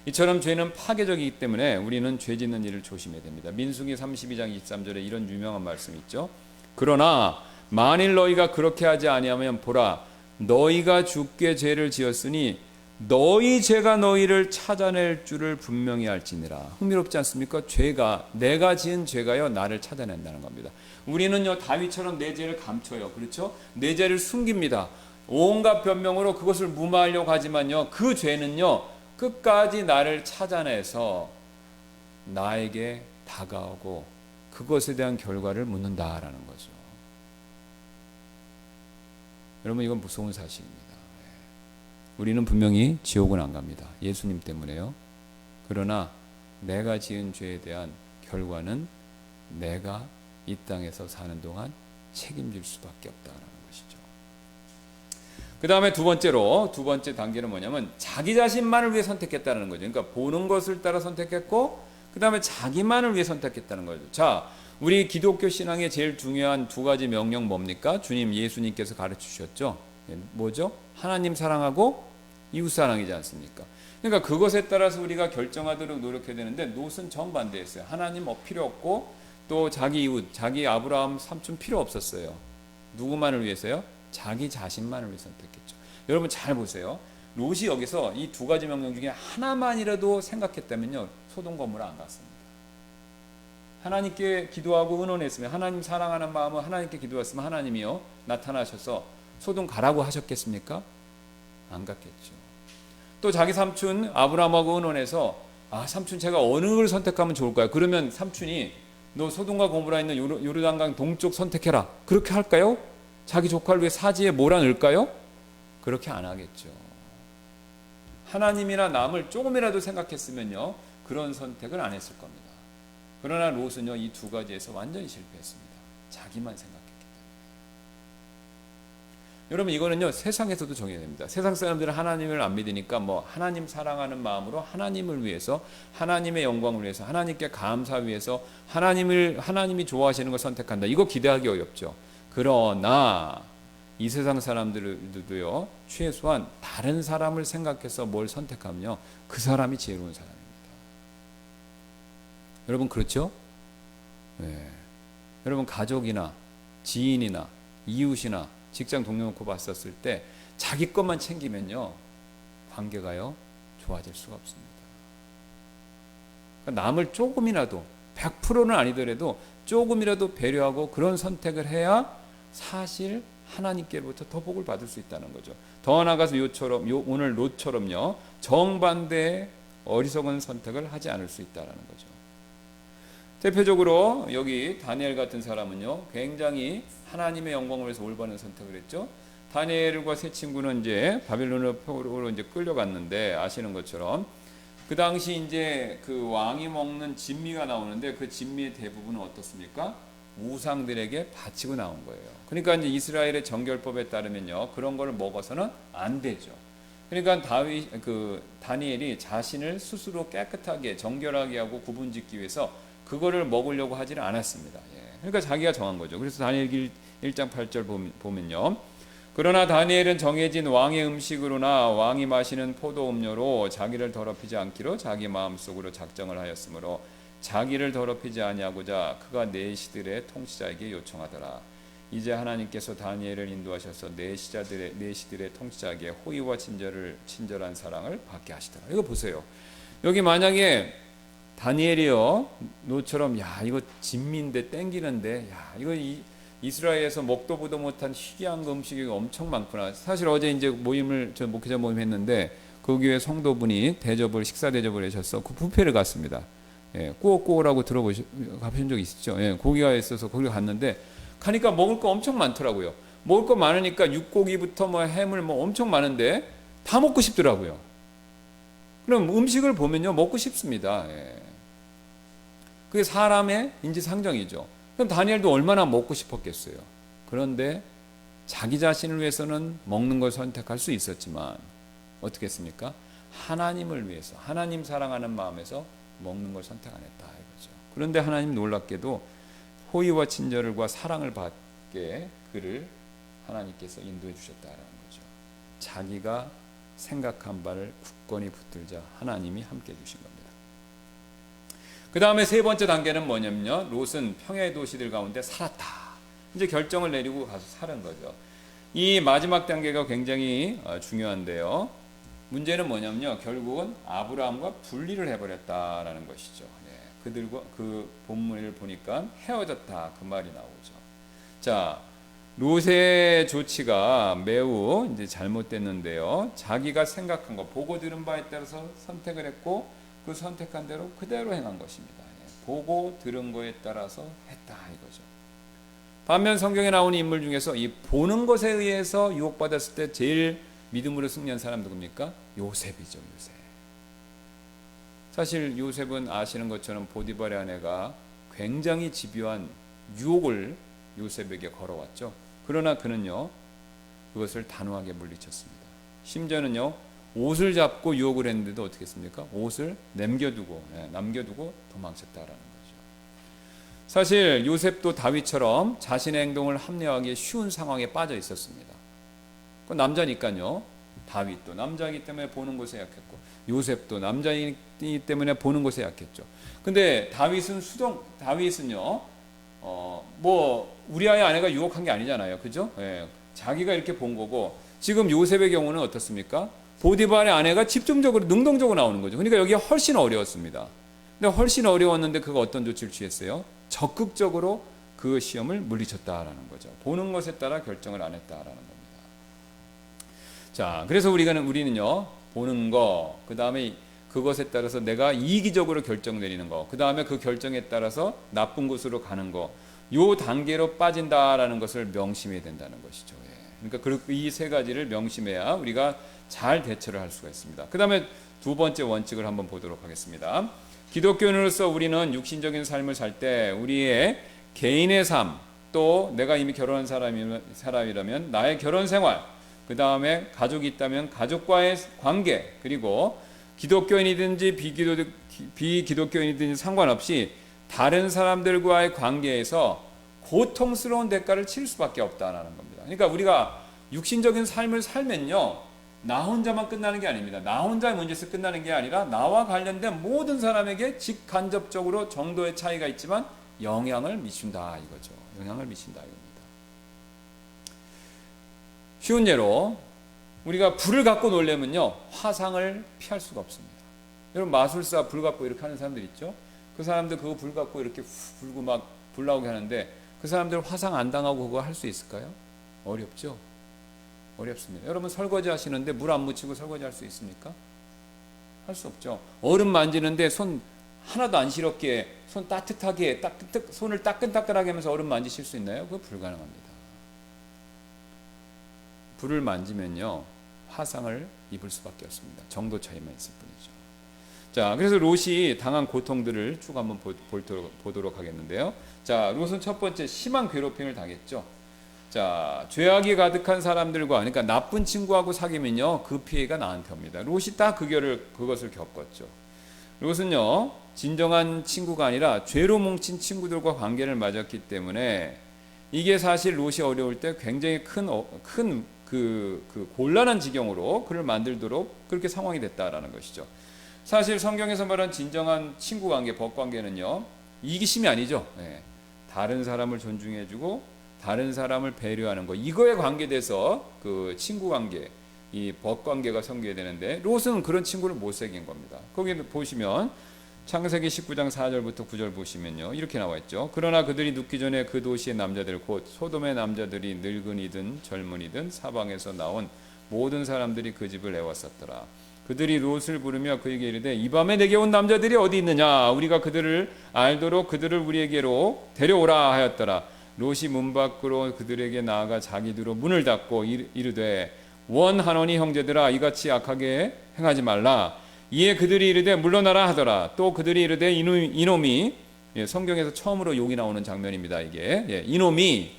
이처럼 죄는 파괴적이기 때문에 우리는 죄 짓는 일을 조심해야 됩니다. 민수기 32장 23절에 이런 유명한 말씀이 있죠. 그러나 만일 너희가 그렇게 하지 아니하면 보라, 너희가 주께 죄를 지었으니 너희 죄가 너희를 찾아낼 줄을 분명히 알지니라. 흥미롭지 않습니까? 죄가, 내가 지은 죄가요 나를 찾아낸다는 겁니다. 우리는요 다윗처럼 내 죄를 감춰요. 그렇죠? 내 죄를 숨깁니다. 온갖 변명으로 그것을 무마하려고 하지만요 그 죄는요 끝까지 나를 찾아내서 나에게 다가오고 그것에 대한 결과를 묻는다라는 거죠. 여러분, 이건 무서운 사실입니다. 우리는 분명히 지옥은 안 갑니다. 예수님 때문에요. 그러나 내가 지은 죄에 대한 결과는 내가 이 땅에서 사는 동안 책임질 수밖에 없다는 것이죠. 그 다음에 두 번째 단계는 뭐냐면 자기 자신만을 위해 선택했다는 거죠. 그러니까 보는 것을 따라 선택했고 그 다음에 자기만을 위해 선택했다는 거죠. 자, 우리 기독교 신앙의 제일 중요한 두 가지 명령 뭡니까? 주님 예수님께서 가르치셨죠. 뭐죠? 하나님 사랑하고 이웃 사랑이지 않습니까? 그러니까 그것에 따라서 우리가 결정하도록 노력해야 되는데 롯은 정반대했어요. 하나님 필요 없고 또 자기 이웃, 자기 아브라함 삼촌 필요 없었어요. 누구만을 위해서요? 자기 자신만을 위해 선택했죠. 여러분 잘 보세요. 롯이 여기서 이 두 가지 명령 중에 하나만이라도 생각했다면요 소돔 고모라 안 갔습니다. 하나님께 기도하고 의논했으면, 하나님 사랑하는 마음을 하나님께 기도했으면 하나님이요 나타나셔서 소돔 가라고 하셨겠습니까? 안 갔겠죠. 또 자기 삼촌 아브라함하고 의논해서 삼촌 제가 어느 걸 선택하면 좋을까요? 그러면 삼촌이 너 소돔과 고모라 있는 요르단강 동쪽 선택해라. 그렇게 할까요? 자기 조카를 위해 사지에 몰아넣을까요? 그렇게 안 하겠죠. 하나님이나 남을 조금이라도 생각했으면요, 그런 선택을 안 했을 겁니다. 그러나 롯은요, 이 두 가지에서 완전히 실패했습니다. 자기만 생각했기 때문에. 여러분, 이거는요, 세상에서도 적용이 됩니다. 세상 사람들은 하나님을 안 믿으니까 뭐 하나님 사랑하는 마음으로 하나님을 위해서, 하나님의 영광을 위해서, 하나님께 감사 위해서 하나님이 좋아하시는 걸 선택한다. 이거 기대하기 어렵죠. 그러나 이 세상 사람들도요, 최소한 다른 사람을 생각해서 뭘 선택하면요, 그 사람이 지혜로운 사람입니다. 여러분, 그렇죠? 네. 여러분, 가족이나 지인이나 이웃이나 직장 동료 놓고 봤었을 때 자기 것만 챙기면요, 관계가요, 좋아질 수가 없습니다. 그러니까 남을 조금이라도, 100%는 아니더라도 조금이라도 배려하고 그런 선택을 해야 사실 하나님께로부터 더 복을 받을 수 있다는 거죠. 더 나아가서 오늘 롯처럼요, 정반대의 어리석은 선택을 하지 않을 수 있다는 거죠. 대표적으로 여기 다니엘 같은 사람은요, 굉장히 하나님의 영광을 위해서 올바른 선택을 했죠. 다니엘과 세 친구는 이제 바빌론으로 이제 끌려갔는데, 아시는 것처럼 그 당시 이제 그 왕이 먹는 진미가 나오는데, 그 진미의 대부분은 어떻습니까? 우상들에게 바치고 나온 거예요. 그러니까 이제 이스라엘의 정결법에 따르면요, 그런 걸 먹어서는 안 되죠. 그러니까 다니엘이 자신을 스스로 깨끗하게 정결하게 하고 구분짓기 위해서 그거를 먹으려고 하지는 않았습니다. 그러니까 자기가 정한 거죠. 그래서 다니엘 1장 8절 보면요, 그러나 다니엘은 정해진 왕의 음식으로나 왕이 마시는 포도 음료로 자기를 더럽히지 않기로 자기 마음속으로 작정을 하였으므로 자기를 더럽히지 아니하고자 그가 내시들의 통치자에게 요청하더라. 이제 하나님께서 다니엘을 인도하셔서 내시들의 통치자에게 호의와 친절한 사랑을 받게 하시더라. 이거 보세요. 여기 만약에 다니엘이요, 너처럼 야 이거 진미인데 땡기는데, 야 이거 이스라엘에서 먹도 보도 못한 희귀한 음식이 엄청 많구나. 사실 어제 이제 저 목회자 모임 했는데 그 교회 성도분이 식사 대접을 하셔서 그 뷔페를 갔습니다. 꾸어꾸어라고 가보신 적 있으시죠? 고기가 있어서 거기 갔는데 가니까 먹을 거 엄청 많더라고요. 먹을 거 많으니까 육고기부터 뭐 해물 뭐 엄청 많은데 다 먹고 싶더라고요. 그럼 음식을 보면요, 먹고 싶습니다. 그게 사람의 인지상정이죠. 그럼 다니엘도 얼마나 먹고 싶었겠어요. 그런데 자기 자신을 위해서는 먹는 걸 선택할 수 있었지만 어떻게 했습니까? 하나님을 위해서, 하나님 사랑하는 마음에서 먹는 걸 선택 안 했다 이거죠. 그런데 하나님 놀랍게도 호의와 친절과 사랑을 받게 그를 하나님께서 인도해 주셨다라는 거죠. 자기가 생각한 바를 굳건히 붙들자 하나님이 함께 해 주신 겁니다. 그 다음에 세 번째 단계는 뭐냐면요, 롯은 평야의 도시들 가운데 살았다. 이제 결정을 내리고 가서 사는 거죠. 이 마지막 단계가 굉장히 중요한데요. 문제는 뭐냐면요, 결국은 아브라함과 분리를 해버렸다라는 것이죠. 그들과 그 본문을 보니까 헤어졌다 그 말이 나오죠. 자, 롯의 조치가 매우 이제 잘못됐는데요. 자기가 생각한 거, 보고 들은 바에 따라서 선택을 했고 그 선택한 대로 그대로 행한 것입니다. 보고 들은 거에 따라서 했다 이거죠. 반면 성경에 나오는 인물 중에서 이 보는 것에 의해서 유혹받았을 때 제일 믿음으로 승리한 사람 누굽니까? 요셉이죠. 요셉. 사실 요셉은 아시는 것처럼 보디발의 아내가 굉장히 집요한 유혹을 요셉에게 걸어왔죠. 그러나 그는요, 그것을 단호하게 물리쳤습니다. 심지어는요, 옷을 잡고 유혹을 했는데도 어떻게 했습니까? 옷을 남겨두고 도망쳤다라는 거죠. 사실 요셉도 다윗처럼 자신의 행동을 합리화하기 쉬운 상황에 빠져 있었습니다. 그 남자니까요. 다윗도 남자이기 때문에 보는 것에 약했고 요셉도 남자이기 때문에 보는 것에 약했죠. 근데 다윗은요, 우리아의 아내가 유혹한 게 아니잖아요, 그죠? 자기가 이렇게 본 거고, 지금 요셉의 경우는 어떻습니까? 보디발의 아내가 집중적으로 능동적으로 나오는 거죠. 그러니까 여기가 훨씬 어려웠습니다. 근데 훨씬 어려웠는데 그가 어떤 조치를 취했어요? 적극적으로 그 시험을 물리쳤다라는 거죠. 보는 것에 따라 결정을 안 했다라는 겁니다. 자, 그래서 우리는요, 보는 거, 그 다음에 그것에 따라서 내가 이기적으로 결정 내리는 거, 그 다음에 그 결정에 따라서 나쁜 곳으로 가는 거, 요 단계로 빠진다라는 것을 명심해야 된다는 것이죠. 그러니까 이 세 가지를 명심해야 우리가 잘 대처를 할 수가 있습니다. 그 다음에 두 번째 원칙을 한번 보도록 하겠습니다. 기독교인으로서 우리는 육신적인 삶을 살 때 우리의 개인의 삶, 또 내가 이미 결혼한 사람이라면 나의 결혼 생활, 그 다음에 가족이 있다면 가족과의 관계, 그리고 기독교인이든지 비기독교인이든지 상관없이 다른 사람들과의 관계에서 고통스러운 대가를 치를 수밖에 없다는 겁니다. 그러니까 우리가 육신적인 삶을 살면요, 나 혼자만 끝나는 게 아닙니다. 나 혼자의 문제에서 끝나는 게 아니라 나와 관련된 모든 사람에게 직간접적으로 정도의 차이가 있지만 영향을 미친다 이거죠. 영향을 미친다 이겁니다. 쉬운 예로 우리가 불을 갖고 놀려면요, 화상을 피할 수가 없습니다. 여러분 마술사 불 갖고 이렇게 하는 사람들 있죠? 그 사람들 그거 불 갖고 이렇게 불고 막 불 나오게 하는데 그 사람들 화상 안 당하고 그거 할 수 있을까요? 어렵죠. 어렵습니다. 여러분 설거지 하시는데 물 안 묻히고 설거지 할 수 있습니까? 할 수 없죠. 얼음 만지는데 손 하나도 안 시렵게 손 따뜻하게 손을 따끈따끈하게 하면서 얼음 만지실 수 있나요? 그거 불가능합니다. 불을 만지면요, 화상을 입을 수밖에 없습니다. 정도 차이만 있을 뿐이죠. 자, 그래서 롯이 당한 고통들을 쭉 한번 보도록 하겠는데요. 자, 롯은 첫 번째 심한 괴롭힘을 당했죠. 자, 죄악이 가득한 사람들과, 그러니까 나쁜 친구하고 사귀면요, 그 피해가 나한테 옵니다. 롯이 딱 그것을 겪었죠. 롯은요, 진정한 친구가 아니라 죄로 뭉친 친구들과 관계를 맺었기 때문에 이게 사실 롯이 어려울 때 굉장히 큰 곤란한 지경으로 그를 만들도록 그렇게 상황이 됐다라는 것이죠. 사실 성경에서 말한 진정한 친구 관계, 법 관계는요, 이기심이 아니죠. 다른 사람을 존중해주고 다른 사람을 배려하는 거, 이거에 관계돼서 그 친구 관계, 이 법 관계가 생겨야 되는데 롯은 그런 친구를 못 새긴 겁니다. 거기 보시면 창세기 19장 4절부터 9절 보시면요, 이렇게 나와 있죠. 그러나 그들이 눕기 전에 그 도시의 남자들 곧 소돔의 남자들이 늙은이든 젊은이든 사방에서 나온 모든 사람들이 그 집을 애웠었더라. 그들이 롯을 부르며 그에게 이르되 이 밤에 내게 온 남자들이 어디 있느냐, 우리가 그들을 알도록 그들을 우리에게로 데려오라 하였더라. 롯이 문 밖으로 그들에게 나아가 자기들로 문을 닫고 이르되 원하노니 형제들아, 이같이 악하게 행하지 말라. 이에 그들이 이르되 물러나라 하더라. 또 그들이 이르되 이놈이, 성경에서 처음으로 욕이 나오는 장면입니다. 이게 이놈이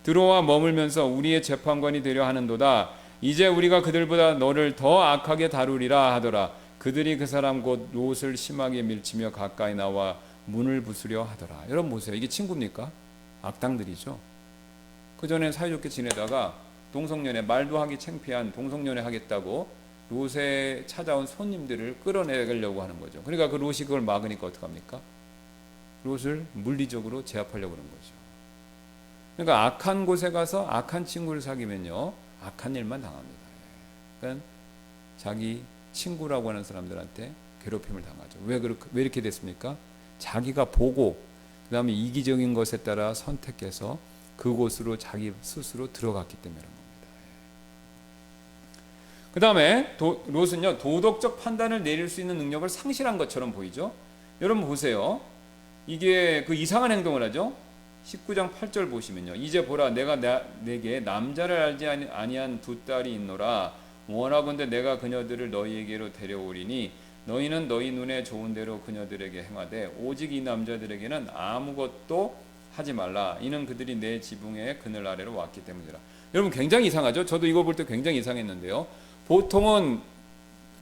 들어와 머물면서 우리의 재판관이 되려 하는도다. 이제 우리가 그들보다 너를 더 악하게 다루리라 하더라. 그들이 그 사람 곧 롯을 심하게 밀치며 가까이 나와 문을 부수려 하더라. 여러분 보세요. 이게 친구입니까? 악당들이죠. 그 전에 사이좋게 지내다가 동성연애, 말도 하기 창피한 동성연애 하겠다고 롯에 찾아온 손님들을 끌어내려고 하는 거죠. 그러니까 그 롯이 그걸 막으니까 어떡합니까? 롯을 물리적으로 제압하려고 하는 거죠. 그러니까 악한 곳에 가서 악한 친구를 사귀면요, 악한 일만 당합니다. 그러니까 자기 친구라고 하는 사람들한테 괴롭힘을 당하죠. 왜 이렇게 됐습니까? 자기가 보고 그 다음에 이기적인 것에 따라 선택해서 그곳으로 자기 스스로 들어갔기 때문에 그런 겁니다. 그 다음에 롯은요, 도덕적 판단을 내릴 수 있는 능력을 상실한 것처럼 보이죠. 여러분 보세요. 이게 그 이상한 행동을 하죠. 19장 8절 보시면요, 이제 보라, 내가 내게 남자를 알지 아니한 두 딸이 있노라. 원하건대 내가 그녀들을 너희에게로 데려오리니 너희는 너희 눈에 좋은 대로 그녀들에게 행하되 오직 이 남자들에게는 아무것도 하지 말라. 이는 그들이 내 지붕의 그늘 아래로 왔기 때문이라. 여러분 굉장히 이상하죠. 저도 이거 볼 때 굉장히 이상했는데요. 보통은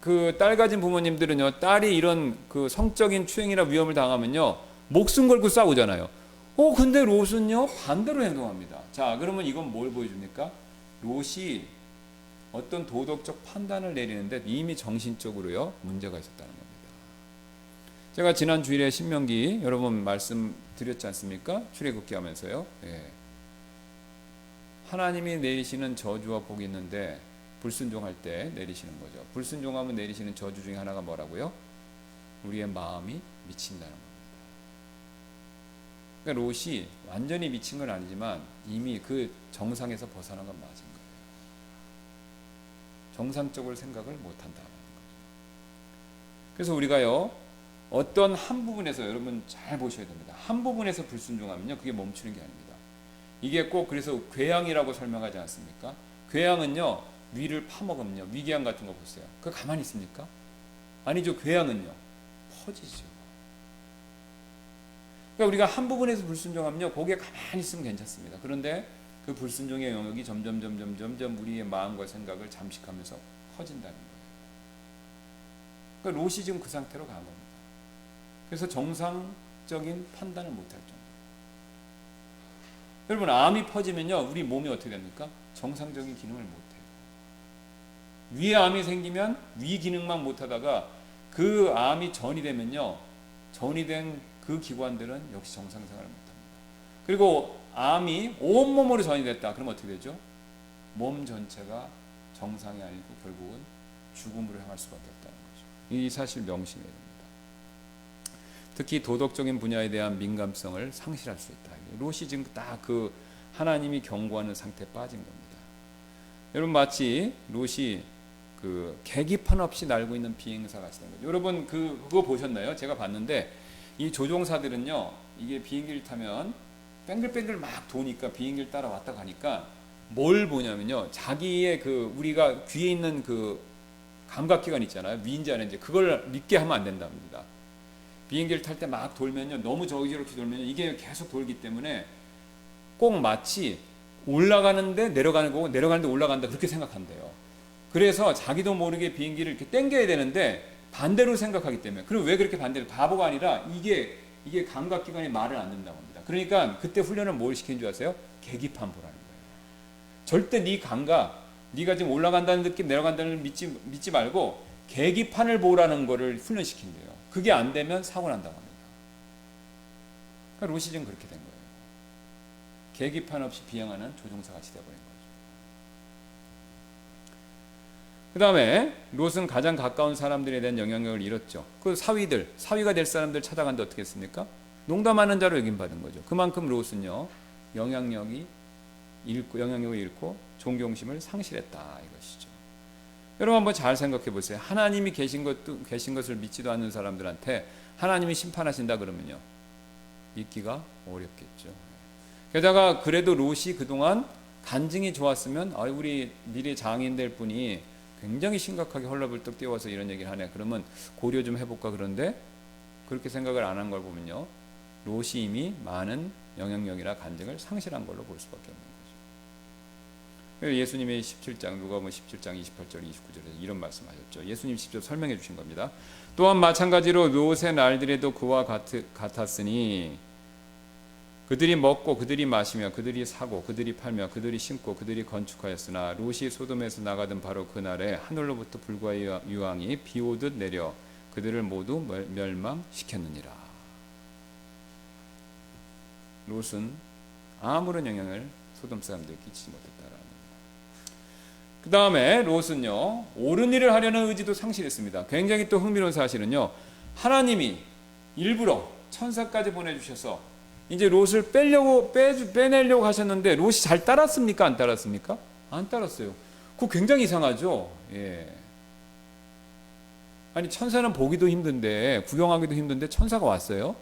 그 딸 가진 부모님들은요, 딸이 이런 그 성적인 추행이나 위험을 당하면요, 목숨 걸고 싸우잖아요. 근데 롯은요, 반대로 행동합니다. 자, 그러면 이건 뭘 보여줍니까? 롯이 어떤 도덕적 판단을 내리는데 이미 정신적으로요, 문제가 있었다는 겁니다. 제가 지난 주일에 신명기 여러분 말씀드렸지 않습니까? 출애굽기 하면서요. 하나님이 내리시는 저주와 복이 있는데 불순종할 때 내리시는 거죠. 불순종하면 내리시는 저주 중에 하나가 뭐라고요? 우리의 마음이 미친다는 겁니다. 그러니까 롯이 완전히 미친 건 아니지만 이미 그 정상에서 벗어난 건 맞은 거예요. 정상적으로 생각을 못한다는 거죠. 그래서 우리가요, 어떤 한 부분에서 여러분 잘 보셔야 됩니다. 한 부분에서 불순종하면요, 그게 멈추는 게 아닙니다. 이게 꼭 그래서 궤양이라고 설명하지 않습니까? 궤양은요, 위를 파먹으면요, 위궤양 같은 거 보세요. 그거 가만히 있습니까? 아니죠. 궤양은요, 퍼지죠. 그러니까 우리가 한 부분에서 불순종하면요, 거기에 가만히 있으면 괜찮습니다. 그런데 그 불순종의 영역이 점점 우리의 마음과 생각을 잠식하면서 커진다는 거예요. 그러니까 롯이 지금 그 상태로 간 겁니다. 그래서 정상적인 판단을 못할 정도. 여러분, 암이 퍼지면요, 우리 몸이 어떻게 됩니까? 정상적인 기능을 못해요. 위에 암이 생기면 위 기능만 못하다가 그 암이 전이 되면요, 전이 된 그 기관들은 역시 정상생활을 못합니다. 그리고 암이 온몸으로 전이 됐다. 그럼 어떻게 되죠? 몸 전체가 정상이 아니고 결국은 죽음으로 향할 수밖에 없다는 거죠. 이 사실 명심해야 됩니다. 특히 도덕적인 분야에 대한 민감성을 상실할 수 있다. 롯이 지금 딱 그 하나님이 경고하는 상태에 빠진 겁니다. 여러분, 마치 롯이 그 계기판 없이 날고 있는 비행사 같이 된 거죠. 여러분 그거 보셨나요? 제가 봤는데 이 조종사들은요, 이게 비행기를 타면 뱅글뱅글 막 도니까 비행기를 따라 왔다 가니까 뭘 보냐면요, 자기의 그 우리가 귀에 있는 그 감각기관 있잖아요, 위인지 아닌지, 그걸 믿게 하면 안 된답니다. 비행기를 탈 때 막 돌면요, 너무 저기저기 돌면요, 이게 계속 돌기 때문에 꼭 마치 올라가는데 내려가는 거고 내려가는데 올라간다, 그렇게 생각한대요. 그래서 자기도 모르게 비행기를 이렇게 당겨야 되는데 반대로 생각하기 때문에. 그리고 왜 그렇게 반대로? 바보가 아니라 이게 감각기관이 말을 안 듣는다고 합니다. 그러니까 그때 훈련을 뭘 시키는 줄 아세요? 계기판 보라는 거예요. 절대 네 감각, 네가 지금 올라간다는 느낌, 내려간다는 느낌 믿지 말고 계기판을 보라는 거를 훈련시킨대요. 그게 안 되면 사고 난다고 합니다. 그러니까 롯이 지금 그렇게 된 거예요. 계기판 없이 비행하는 조종사 같이 되어버린 거예요. 그 다음에 롯은 가장 가까운 사람들에 대한 영향력을 잃었죠. 그 사위가 될 사람들 찾아간데 어떻게 했습니까? 농담하는 자로 여김받은 거죠. 그만큼 롯은요, 영향력을 잃고 존경심을 상실했다, 이것이죠. 여러분, 한번 잘 생각해 보세요. 하나님이 계신 것을 믿지도 않는 사람들한테 하나님이 심판하신다 그러면요, 믿기가 어렵겠죠. 게다가 그래도 롯이 그동안 간증이 좋았으면, 우리 미래 장인 될 분이 굉장히 심각하게 헐레벌떡 뛰어와서 이런 얘기를 하네, 그러면 고려 좀 해볼까. 그런데 그렇게 생각을 안 한 걸 보면요, 롯이 이미 많은 영향력이나 간증을 상실한 걸로 볼 수밖에 없는 거죠. 예수님의 17장, 누가복음 17장 28절 29절에서 이런 말씀하셨죠. 예수님 직접 설명해 주신 겁니다. 또한 마찬가지로 롯의 날들에도 그와 같았으니 그들이 먹고 그들이 마시며 그들이 사고 그들이 팔며 그들이 심고 그들이 건축하였으나 롯이 소돔에서 나가던 바로 그날에 하늘로부터 불과 유황이 비오듯 내려 그들을 모두 멸망시켰느니라. 롯은 아무런 영향을 소돔 사람들에게 끼치지 못했다라는 겁니다. 그 다음에 롯은요, 옳은 일을 하려는 의지도 상실했습니다. 굉장히 또 흥미로운 사실은요, 하나님이 일부러 천사까지 보내주셔서 이제 롯을 빼내려고 하셨는데 롯이 잘 따랐습니까? 안 따랐습니까? 안 따랐어요. 그거 굉장히 이상하죠. 예. 아니, 천사는 보기도 힘든데, 구경하기도 힘든데 천사가 왔어요.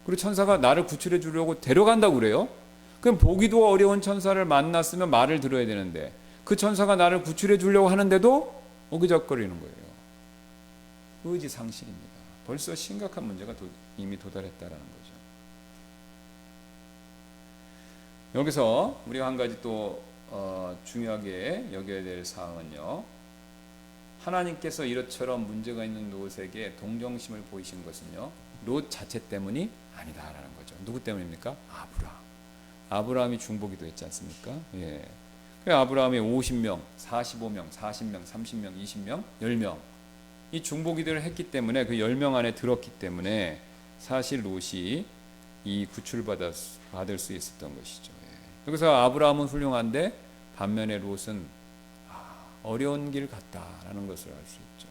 그리고 천사가 나를 구출해 주려고 데려간다고 그래요. 그럼 보기도 어려운 천사를 만났으면 말을 들어야 되는데 그 천사가 나를 구출해 주려고 하는데도 어기적거리는 거예요. 의지 상실입니다. 벌써 심각한 문제가 이미 도달했다라는 거죠. 여기서 우리가 한 가지 또 중요하게 여겨야 될 사항은요, 하나님께서 이것처럼 문제가 있는 롯에게 동정심을 보이신 것은요, 롯 자체 때문이 아니다라는 거죠. 누구 때문입니까? 아브라함이 중보기도 했지 않습니까? 예. 아브라함이 50명, 45명, 40명, 30명, 20명, 10명 이 중보기도를 했기 때문에, 그 10명 안에 들었기 때문에 사실 롯이 이 구출받을 수 있었던 것이죠. 여기서 아브라함은 훌륭한데 반면에 롯은 어려운 길 갔다라는 것을 알 수 있죠.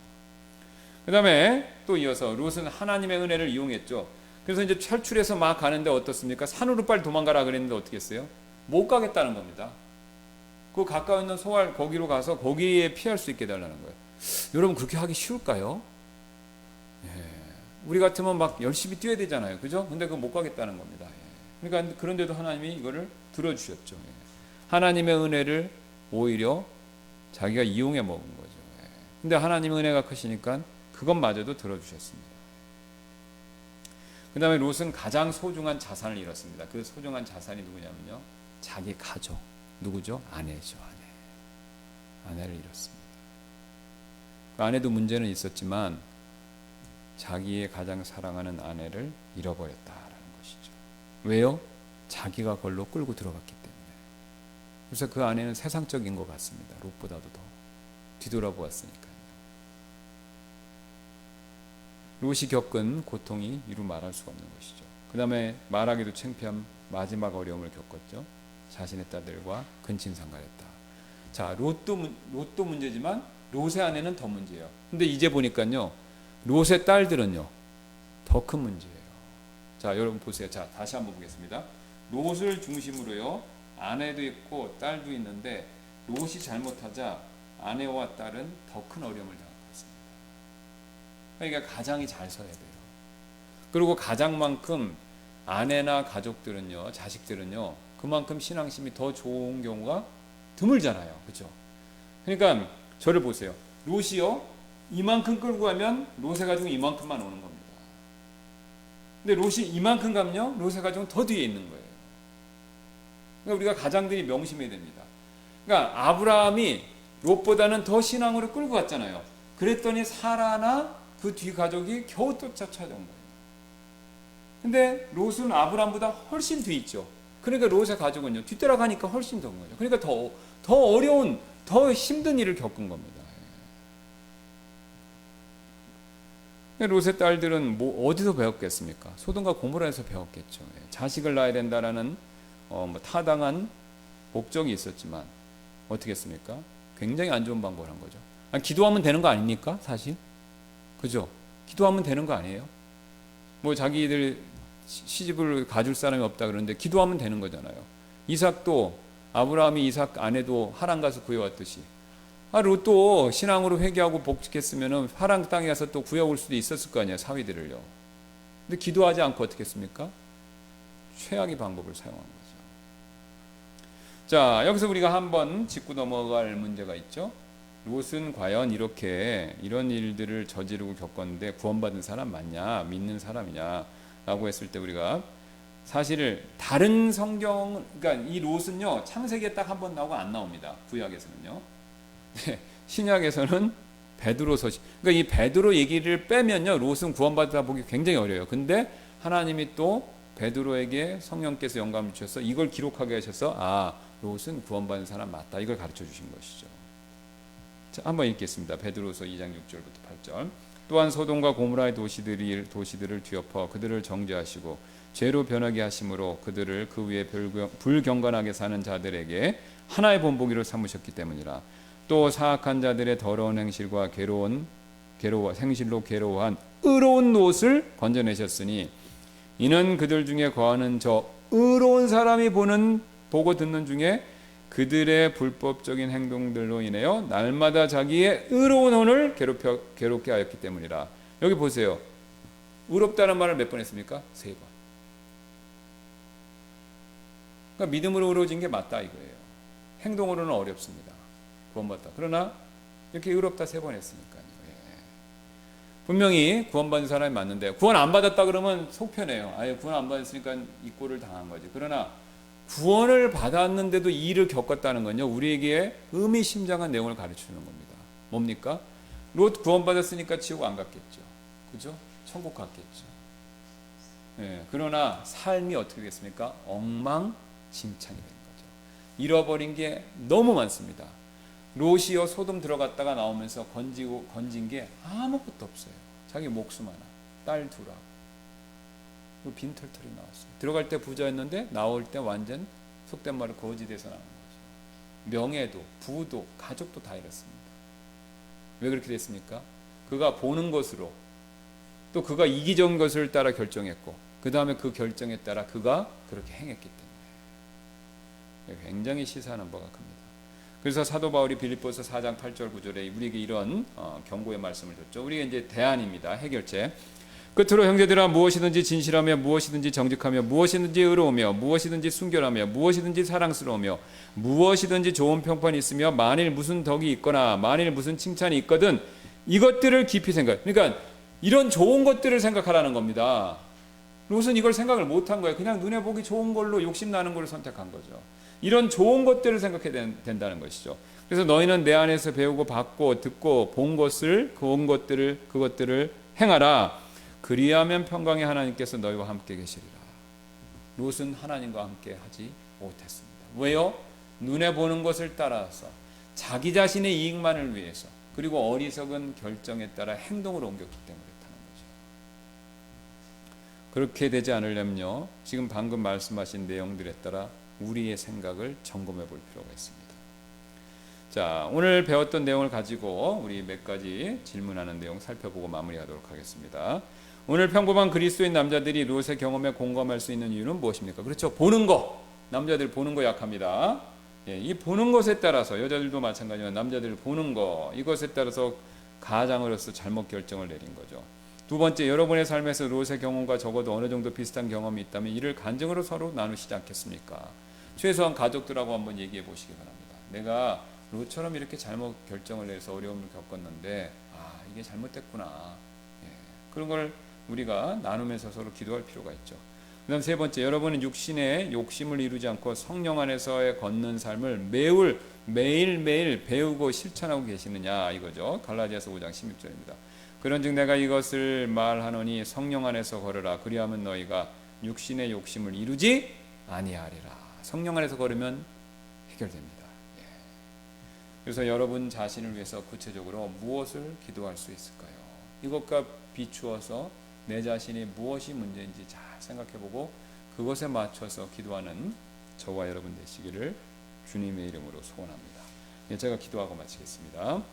그 다음에 또 이어서 롯은 하나님의 은혜를 이용했죠. 그래서 이제 탈출해서 막 가는데 어떻습니까? 산으로 빨리 도망가라 그랬는데 어떻게 했어요? 못 가겠다는 겁니다. 그 가까이 있는 소알 거기로 가서 거기에 피할 수 있게 해달라는 거예요. 여러분, 그렇게 하기 쉬울까요? 우리 같으면 막 열심히 뛰어야 되잖아요. 그죠? 근데 그거 못 가겠다는 겁니다. 그러니까 그런데도 하나님이 이거를 들어주셨죠. 하나님의 은혜를 오히려 자기가 이용해 먹은 거죠. 근데 하나님의 은혜가 크시니까 그것마저도 들어주셨습니다. 그 다음에 롯은 가장 소중한 자산을 잃었습니다. 그 소중한 자산이 누구냐면요, 자기 가족. 누구죠? 아내죠. 아내를 잃었습니다. 그 아내도 문제는 있었지만 자기의 가장 사랑하는 아내를 잃어버렸다라는 것이죠. 왜요? 자기가 걸로 끌고 들어갔기 때문에. 그래서 그 아내는 세상적인 것 같습니다. 롯보다도 더 뒤돌아보았으니까요. 롯이 겪은 고통이 이루 말할 수가 없는 것이죠. 그 다음에 말하기도 창피한 마지막 어려움을 겪었죠. 자신의 딸들과 근친상간했다. 자, 롯도 문제지만 롯의 아내는 더 문제예요. 근데 이제 보니까요, 롯의 딸들은요, 더 큰 문제예요. 자, 여러분 보세요. 자, 다시 한번 보겠습니다. 롯을 중심으로요, 아내도 있고 딸도 있는데 롯이 잘못하자 아내와 딸은 더 큰 어려움을 당하고 있습니다. 그러니까 가장이 잘 서야 돼요. 그리고 가장만큼 아내나 가족들은요, 자식들은요, 그만큼 신앙심이 더 좋은 경우가 드물잖아요. 그렇죠? 그러니까 저를 보세요. 롯이요, 이만큼 끌고 가면 롯의 가족은 이만큼만 오는 겁니다. 근데 롯이 이만큼 가면요, 롯의 가족은 더 뒤에 있는 거예요. 그러니까 우리가 가장들이 명심해야 됩니다. 그러니까 아브라함이 롯보다는 더 신앙으로 끌고 갔잖아요. 그랬더니 사라나 그 뒤 가족이 겨우 또 찾아온 거예요. 근데 롯은 아브라함보다 훨씬 뒤에 있죠. 그러니까 롯의 가족은요, 뒤따라가니까 훨씬 더인 거죠. 그러니까 더 어려운, 더 힘든 일을 겪은 겁니다. 롯의 딸들은 뭐 어디서 배웠겠습니까? 소돔과 고모라에서 배웠겠죠. 자식을 낳아야 된다라는 타당한 목적이 있었지만 어떻게 했습니까? 굉장히 안 좋은 방법을 한 거죠. 기도하면 되는 거 아닙니까? 사실, 그죠? 기도하면 되는 거 아니에요? 뭐 자기들 시집을 가줄 사람이 없다 그러는데 기도하면 되는 거잖아요. 이삭도 아브라함이 이삭 아내도 하란 가서 구해왔듯이, 롯도 신앙으로 회개하고 복직했으면 하란 땅에 가서 또 구해올 수도 있었을 거 아니에요, 사위들을요. 근데 기도하지 않고 어떻게 했습니까? 최악의 방법을 사용한 거죠. 자, 여기서 우리가 한번 짚고 넘어갈 문제가 있죠. 롯은 과연 이런 일들을 저지르고 겪었는데 구원받은 사람 맞냐, 믿는 사람이냐 라고 했을 때 우리가 사실 다른 성경, 그러니까 이 롯은요, 창세기에 딱 한 번 나오고 안 나옵니다. 구약에서는요. 신약에서는 베드로서, 그러니까 이 베드로 얘기를 빼면요, 롯은 구원받다 보기 굉장히 어려워요. 근데 하나님이 또 베드로에게 성령께서 영감을 주셔서 이걸 기록하게 하셔서 롯은 구원받은 사람 맞다, 이걸 가르쳐 주신 것이죠. 자, 한번 읽겠습니다. 베드로서 2장 6절부터 8절. 또한 소돔과 고모라의 도시들을 뒤엎어 그들을 정죄하시고 죄로 변하게 하심으로 그들을 그 위에 불경건하게 사는 자들에게 하나의 본보기로 삼으셨기 때문이라. 또 사악한 자들의 더러운 행실과 행실로 괴로워한 의로운 롯을 건져내셨으니 이는 그들 중에 거하는 저 의로운 사람이 보고 듣는 중에 그들의 불법적인 행동들로 인하여 날마다 자기의 의로운 혼을 괴롭게 하였기 때문이라. 여기 보세요. 의롭다는 말을 몇 번 했습니까? 3번. 그러니까 믿음으로 의로워진 게 맞다 이거예요. 행동으로는 어렵습니다. 구원받다. 그러나 이렇게 의롭다 3번 했으니까요. 분명히 구원받은 사람이 맞는데 구원 안 받았다 그러면 속편해요. 구원 안 받았으니까 이 꼴을 당한 거지. 그러나 구원을 받았는데도 이 일을 겪었다는 건요, 우리에게 의미심장한 내용을 가르치는 겁니다. 뭡니까? 롯 구원받았으니까 지옥 안 갔겠죠. 그죠? 천국 갔겠죠. 그러나 삶이 어떻게 됐습니까? 엉망진창이 된 거죠. 잃어버린 게 너무 많습니다. 롯이요, 소돔 들어갔다가 나오면서 건진 게 아무것도 없어요. 자기 목숨 하나, 딸 둘하고 빈털털이 나왔어요. 들어갈 때 부자였는데 나올 때 완전 속된 말로 거지돼서 나온 거죠. 명예도, 부도, 가족도 다 잃었습니다. 왜 그렇게 됐습니까? 그가 보는 것으로, 또 그가 이기적인 것을 따라 결정했고, 그 다음에 그 결정에 따라 그가 그렇게 행했기 때문에 굉장히 시사하는 바가 큽니다. 그래서 사도 바울이 빌립보서 4장 8절 9절에 우리에게 이런 경고의 말씀을 줬죠. 우리가 이제 대안입니다. 해결책. 끝으로 형제들아, 무엇이든지 진실하며 무엇이든지 정직하며 무엇이든지 의로우며 무엇이든지 순결하며 무엇이든지 사랑스러우며 무엇이든지 좋은 평판이 있으며 만일 무슨 덕이 있거나 만일 무슨 칭찬이 있거든 이것들을 깊이 생각. 그러니까 이런 좋은 것들을 생각하라는 겁니다. 롯은 이걸 생각을 못한 거예요. 그냥 눈에 보기 좋은 걸로 욕심나는 걸 선택한 거죠. 이런 좋은 것들을 생각해야 된다는 것이죠. 그래서 너희는 내 안에서 배우고 받고 듣고 본 것을 그것들을 행하라. 그리하면 평강의 하나님께서 너희와 함께 계시리라. 롯은 하나님과 함께 하지 못했습니다. 왜요? 눈에 보는 것을 따라서 자기 자신의 이익만을 위해서 그리고 어리석은 결정에 따라 행동을 옮겼기 때문에 그렇다는 거죠. 그렇게 되지 않으려면요, 지금 방금 말씀하신 내용들에 따라 우리의 생각을 점검해 볼 필요가 있습니다. 자, 오늘 배웠던 내용을 가지고 우리 몇 가지 질문하는 내용 살펴보고 마무리하도록 하겠습니다. 오늘 평범한 그리스도인 남자들이 롯의 경험에 공감할 수 있는 이유는 무엇입니까? 그렇죠. 보는 거. 남자들 보는 거 약합니다. 이 보는 것에 따라서 여자들도 마찬가지지만 남자들 보는 거, 이것에 따라서 가장으로서 잘못 결정을 내린 거죠. 두 번째, 여러분의 삶에서 롯의 경험과 적어도 어느 정도 비슷한 경험이 있다면 이를 간증으로 서로 나누시지 않겠습니까? 최소한 가족들하고 한번 얘기해 보시기 바랍니다. 내가 롯처럼 이렇게 잘못 결정을 내서 어려움을 겪었는데 이게 잘못됐구나. 그런 걸 우리가 나누면서 서로 기도할 필요가 있죠. 그 다음 세 번째, 여러분은 육신의 욕심을 이루지 않고 성령 안에서의 걷는 삶을 매일매일 배우고 실천하고 계시느냐 이거죠. 갈라디아서 5장 16절입니다. 그런즉 내가 이것을 말하노니 성령 안에서 걸으라. 그리하면 너희가 육신의 욕심을 이루지 아니하리라. 성령 안에서 걸으면 해결됩니다. 그래서 여러분 자신을 위해서 구체적으로 무엇을 기도할 수 있을까요? 이것과 비추어서 내 자신이 무엇이 문제인지 잘 생각해보고 그것에 맞춰서 기도하는 저와 여러분 되시기를 주님의 이름으로 소원합니다. 제가 기도하고 마치겠습니다.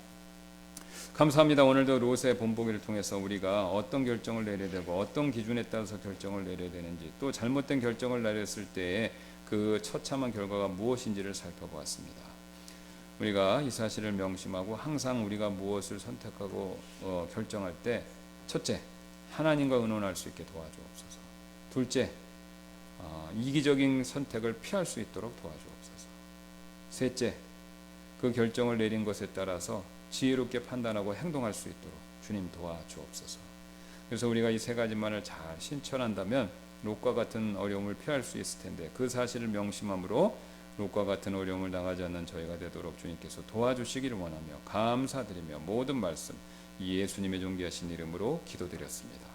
감사합니다. 오늘도 롯의 본보기를 통해서 우리가 어떤 결정을 내려야 되고 어떤 기준에 따라서 결정을 내려야 되는지 또 잘못된 결정을 내렸을 때의 그 처참한 결과가 무엇인지를 살펴보았습니다. 우리가 이 사실을 명심하고 항상 우리가 무엇을 선택하고 결정할 때 첫째, 하나님과 의논할 수 있게 도와주옵소서. 둘째, 이기적인 선택을 피할 수 있도록 도와주옵소서. 셋째, 그 결정을 내린 것에 따라서 지혜롭게 판단하고 행동할 수 있도록 주님 도와주옵소서. 그래서 우리가 이 세 가지만을 잘 실천한다면 롯과 같은 어려움을 피할 수 있을 텐데 그 사실을 명심함으로 롯과 같은 어려움을 당하지 않는 저희가 되도록 주님께서 도와주시기를 원하며 감사드리며 모든 말씀 예수님의 존귀하신 이름으로 기도드렸습니다.